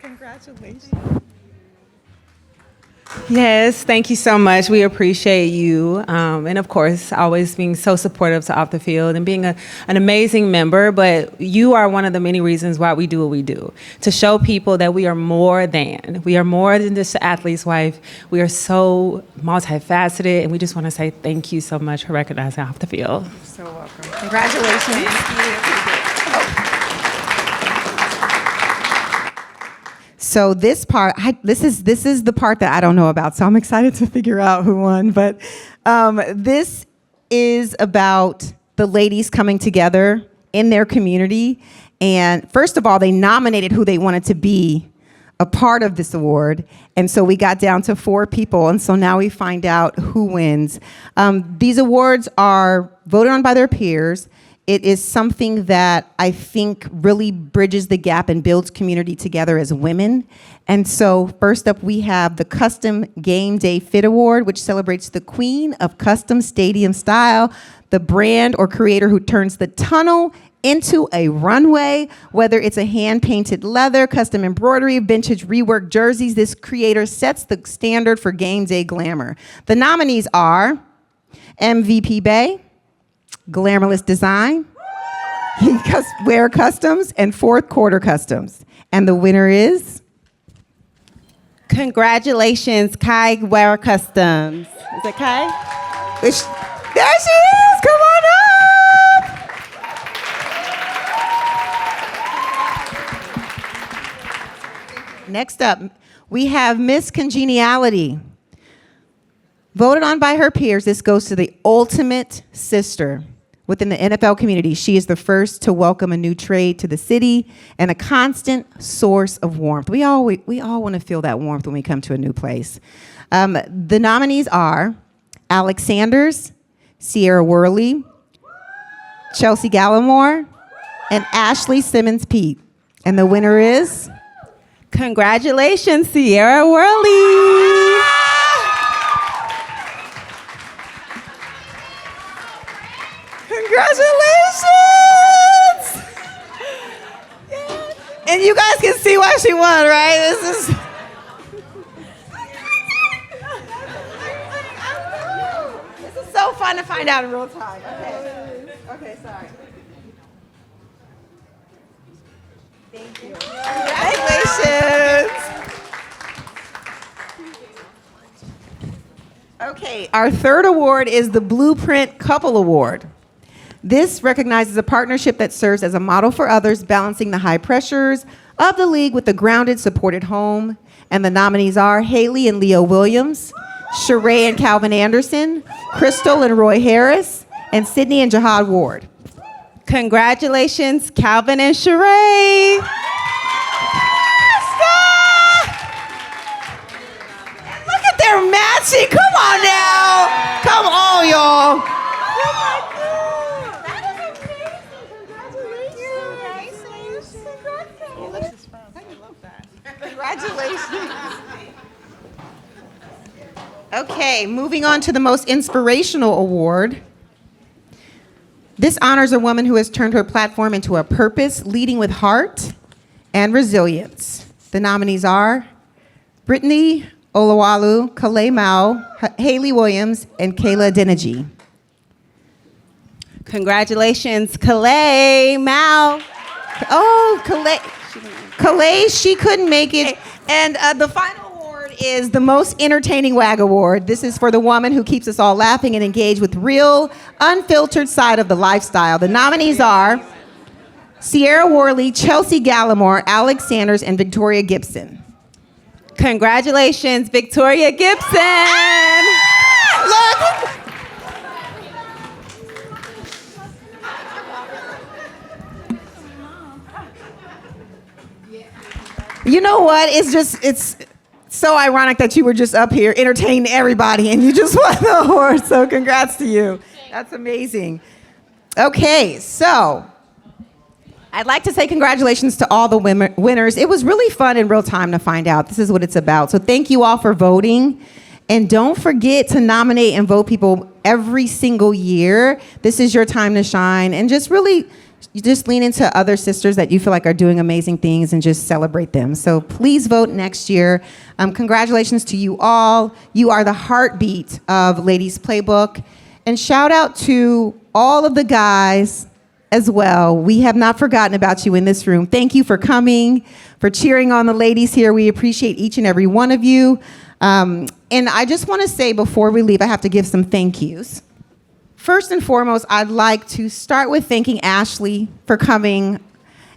Congratulations. Yes, thank you so much. We appreciate you. And of course, always being so supportive to Off the Field and being an amazing member. But you are one of the many reasons why we do what we do, to show people that we are more than. We are more than just an athlete's wife. We are so multifaceted. And we just want to say thank you so much for recognizing Off the Field. You're so welcome. Congratulations. Thank you. So this part, this is the part that I don't know about. So I'm excited to figure out who won. But this is about the ladies coming together in their community. And first of all, they nominated who they wanted to be a part of this award. And so we got down to 4 people. And so now we find out who wins. These awards are voted on by their peers. It is something that I think really bridges the gap and builds community together as women. And so first up, we have the Custom Game Day Fit Award, which celebrates the queen of custom stadium style, the brand or creator who turns the tunnel into a runway, whether it's a hand-painted leather, custom embroidery, vintage reworked jerseys. This creator sets the standard for game day glamour. The nominees are MVP Bay, Glamourless Design, Wear Customs, and Fourth Quarter Customs. And the winner is? Congratulations, Kai Wear Customs. Is it Kai? There she is. Come on up. Next up, we have Miss Congeniality. Voted on by her peers, this goes to the ultimate sister within the NFL community. She is the first to welcome a new trade to the city and a constant source of warmth. We all want to feel that warmth when we come to a new place. The nominees are Alex Sanders, Sierra Worley, Chelsea Gallimore, and Ashley Simmons-Pete. And the winner is? Congratulations, Sierra Worley. And you guys can see why she won, right? This is. This is so fun to find out in real time. Okay, sorry. Thank you. Congratulations. Okay, our third award is the Blueprint Couple Award. This recognizes a partnership that serves as a model for others, balancing the high pressures of the league with the grounded, supported home. And the nominees are Haley and Leo Williams, Sheree and Calvin Anderson, Crystal and Roy Harris, and Sydney and Jihad Ward. Congratulations, Calvin and Sheree. Look at their matching. Come on now. Come on, y'all. Congratulations. Okay, moving on to the most inspirational award. This honors a woman who has turned her platform into a purpose, leading with heart and resilience. The nominees are Brittany Olawalu, Kalei Mao, Haley Williams, and Kayla Denegy. Congratulations, Kalei Mao. Oh, Kalei, she couldn't make it. And the final award is the most entertaining WAG Award. This is for the woman who keeps us all laughing and engaged with real, unfiltered side of the lifestyle. The nominees are Sierra Worley, Chelsea Gallimore, Alex Sanders, and Victoria Gibson. Congratulations, Victoria Gibson. Look. You know what? It's so ironic that you were just up here entertaining everybody and you just won the award. So congrats to you. That's amazing. Okay, so I'd like to say congratulations to all the winners. It was really fun in real time to find out. This is what it's about. So thank you all for voting. And don't forget to nominate and vote people every single year. This is your time to shine. And just really just lean into other sisters that you feel like are doing amazing things and just celebrate them. So please vote next year. Congratulations to you all. You are the heartbeat of Ladies Playbook. And shout out to all of the guys as well. We have not forgotten about you in this room. Thank you for coming, for cheering on the ladies here. We appreciate each and every one of you. And I just want to say before we leave, I have to give some thank yous. First and foremost, I'd like to start with thanking Ashley for coming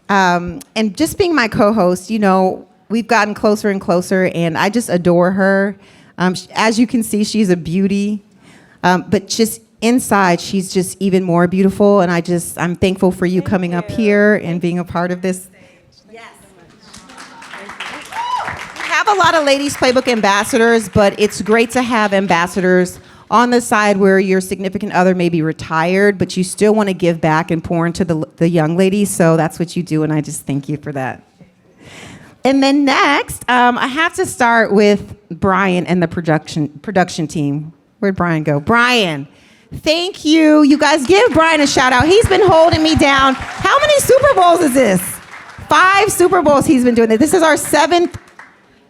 and just being my co-host. You know, we've gotten closer and closer, and I just adore her. As you can see, she's a beauty, but just inside, she's just even more beautiful, and I'm thankful for you coming up here and being a part of this. Yes. We have a lot of Ladies Playbook ambassadors, but it's great to have ambassadors on the side where your significant other may be retired, but you still want to give back and pour into the young ladies, so that's what you do, and I just thank you for that. And then next, I have to start with Brian and the production team. Where'd Brian go? Brian. Thank you. You guys give Brian a shout out. He's been holding me down. How many Super Bowls is this? 5 Super Bowls he's been doing this. This is our 7th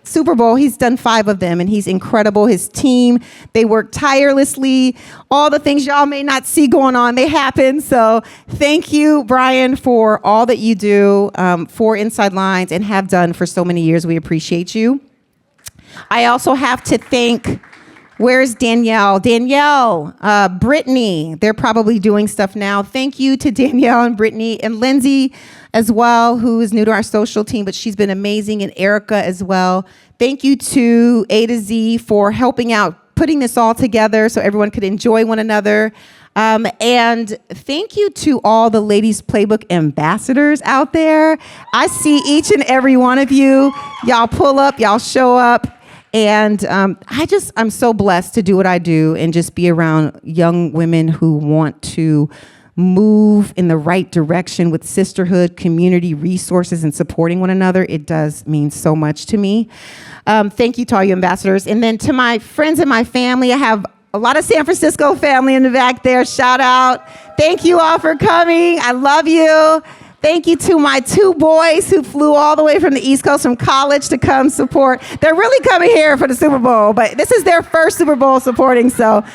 Super Bowl. He's done 5 of them, and he's incredible. His team, they work tirelessly. All the things y'all may not see going on, they happen. So thank you, Brian, for all that you do for Inside Lines and have done for so many years. We appreciate you. I also have to thank... Where's Danielle? Danielle, Brittany, they're probably doing stuff now. Thank you to Danielle and Brittany and Lindsay as well, who is new to our social team, but she's been amazing, and Erica as well. Thank you to A to Z for helping out, putting this all together so everyone could enjoy one another. And thank you to all the Ladies Playbook ambassadors out there. I see each and every one of you. Y'all pull up, y'all show up. And I'm so blessed to do what I do and just be around young women who want to move in the right direction with sisterhood, community, resources, and supporting one another. It does mean so much to me. Thank you to all you ambassadors. And then to my friends and my family, I have a lot of San Francisco family in the back there. Shout out. Thank you all for coming. I love you. Thank you to my 2 boys who flew all the way from the East Coast from college to come support. They're really coming here for the Super Bowl, but this is their first Super Bowl supporting. So,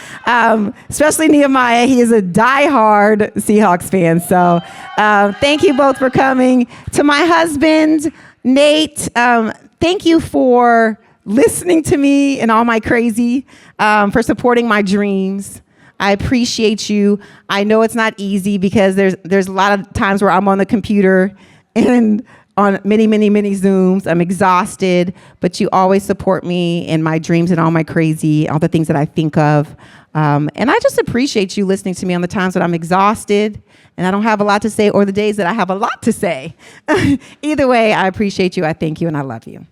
especially Nehemiah, he is a diehard Seahawks fan. So, thank you both for coming. To my husband, Nate, thank you for listening to me and all my crazy, for supporting my dreams. I appreciate you. I know it's not easy because there's a lot of times where I'm on the computer and on many Zooms. I'm exhausted, but you always support me in my dreams and all my crazy, all the things that I think of. And I just appreciate you listening to me on the times that I'm exhausted and I don't have a lot to say, or the days that I have a lot to say. Either way, I appreciate you. I thank you and I love you.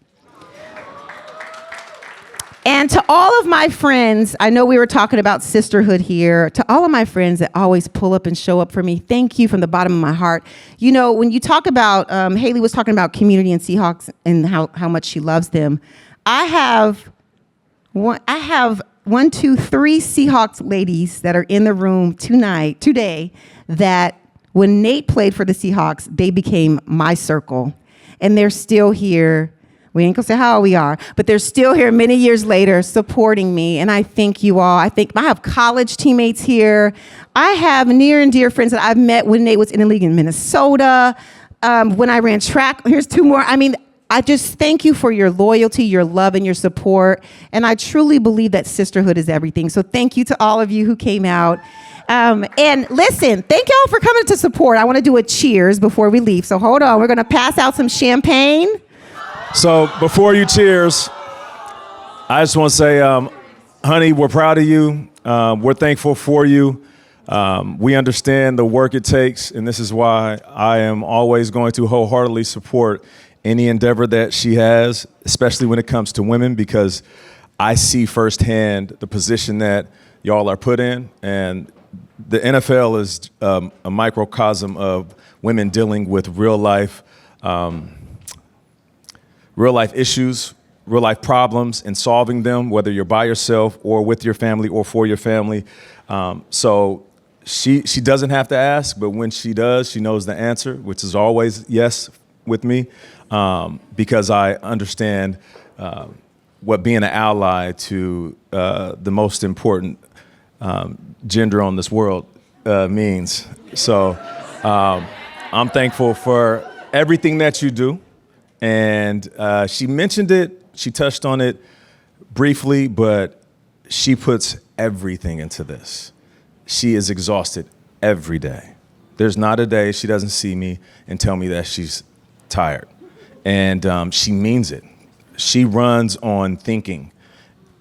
And to all of my friends, I know we were talking about sisterhood here. To all of my friends that always pull up and show up for me, thank you from the bottom of my heart. You know, when you talk about, Haley was talking about community and Seahawks and how much she loves them. I have 3 Seahawks ladies that are in the room today, that when Nate played for the Seahawks, they became my circle. And they're still here. We ain't gonna say how old we are, but they're still here many years later supporting me. And I thank you all. I have college teammates here. I have near and dear friends that I've met when Nate was in the league in Minnesota, when I ran track. Here's 2 more. I mean, I just thank you for your loyalty, your love, and your support. And I truly believe that sisterhood is everything. So thank you to all of you who came out. And listen, thank y'all for coming to support. I wanna do a cheers before we leave. So hold on, we're gonna pass out some champagne. So before you cheers, I just want to say, honey, we're proud of you. We're thankful for you. We understand the work it takes, and this is why I am always going to wholeheartedly support any endeavor that she has, especially when it comes to women, because I see firsthand the position that y'all are put in, and the NFL is a microcosm of women dealing with real life issues, real life problems, and solving them, whether you're by yourself or with your family or for your family. So she doesn't have to ask, but when she does, she knows the answer, which is always yes with me, because I understand what being an ally to the most important gender on this world means. So I'm thankful for everything that you do. And she mentioned it, she touched on it briefly, but she puts everything into this. She is exhausted every day. There's not a day she doesn't see me and tell me that she's tired. And she means it. She runs on thinking.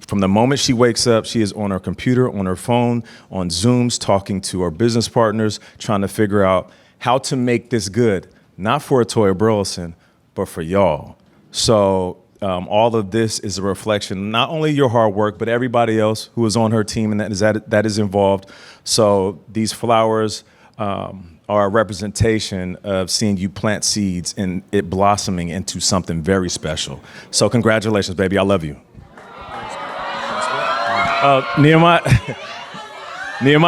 From the moment she wakes up, she is on her computer, on her phone, on Zooms, talking to her business partners, trying to figure out how to make this good, not for Atoya Burleson, but for y'all. So all of this is a reflection, not only your hard work, but everybody else who is on her team and that is involved. So these flowers are a representation of seeing you plant seeds and it blossoming into something very special. So congratulations, baby, I love you. Nehemiah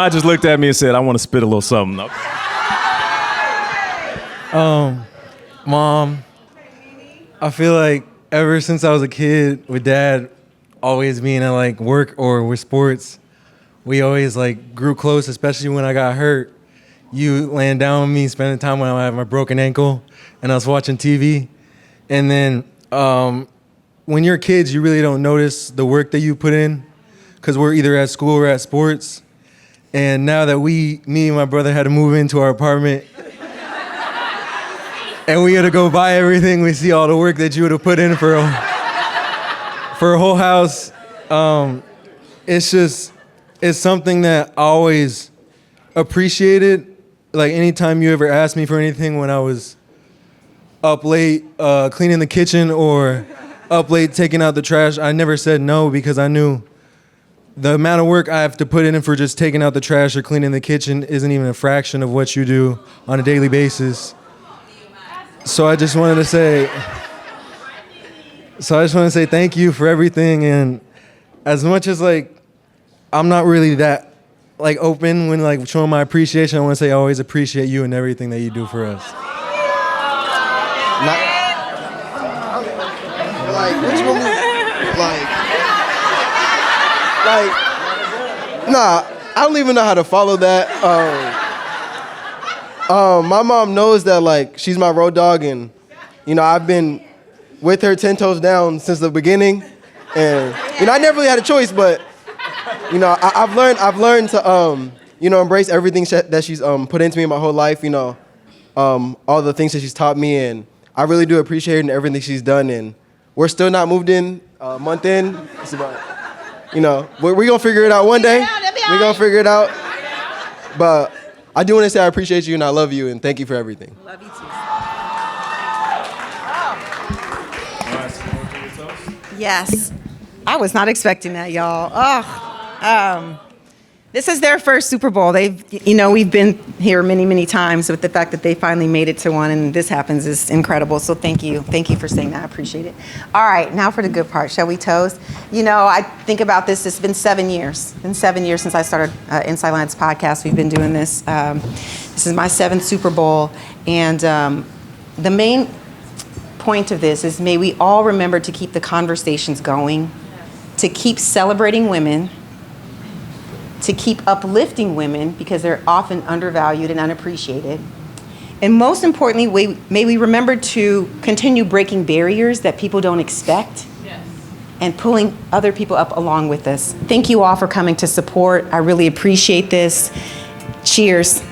just looked at me and said, I want to spit a little something up. Mom, I feel like ever since I was a kid with Dad always being at like work or with sports, we always like grew close, especially when I got hurt. You laying down with me, spending time when I had my broken ankle and I was watching TV. And then when you're kids, you really don't notice the work that you put in because we're either at school or at sports. And now that me and my brother had to move into our apartment and we had to go buy everything, we see all the work that you would have put in for a whole house. It's something that I always appreciated. Like anytime you ever asked me for anything when I was up late cleaning the kitchen or up late taking out the trash, I never said no because I knew the amount of work I have to put in for just taking out the trash or cleaning the kitchen isn't even a fraction of what you do on a daily basis. So I just wanted to say thank you for everything. And as much as like I'm not really that like open when like showing my appreciation. I want to say I always appreciate you and everything that you do for us. Like, which one? Nah, I don't even know how to follow that. My mom knows that like she's my road dog, and you know I've been with her 10 toes down since the beginning, and you know I never really had a choice, but you know I've learned to you know embrace everything that she's put into me my whole life. You know, all the things that she's taught me, and I really do appreciate her and everything she's done. And we're still not moved in, a month in. It's about, you know, we're gonna figure it out one day. We're gonna figure it out. But I do want to say I appreciate you and I love you and thank you for everything. Love you too. Yes. I was not expecting that, y'all. This is their first Super Bowl. We've been here many, many times, but the fact that they finally made it to one and this happens is incredible. So thank you. Thank you for saying that. I appreciate it. All right, now for the good part. Shall we toast? You know, I think about this. It's been 7 years. It's been 7 years since I started Inside Lines podcast. We've been doing this. This is my 7th Super Bowl. And the main point of this is may we all remember to keep the conversations going, to keep celebrating women, to keep uplifting women because they're often undervalued and unappreciated. And most importantly, may we remember to continue breaking barriers that people don't expect and pulling other people up along with us. Thank you all for coming to support. I really appreciate this. Cheers.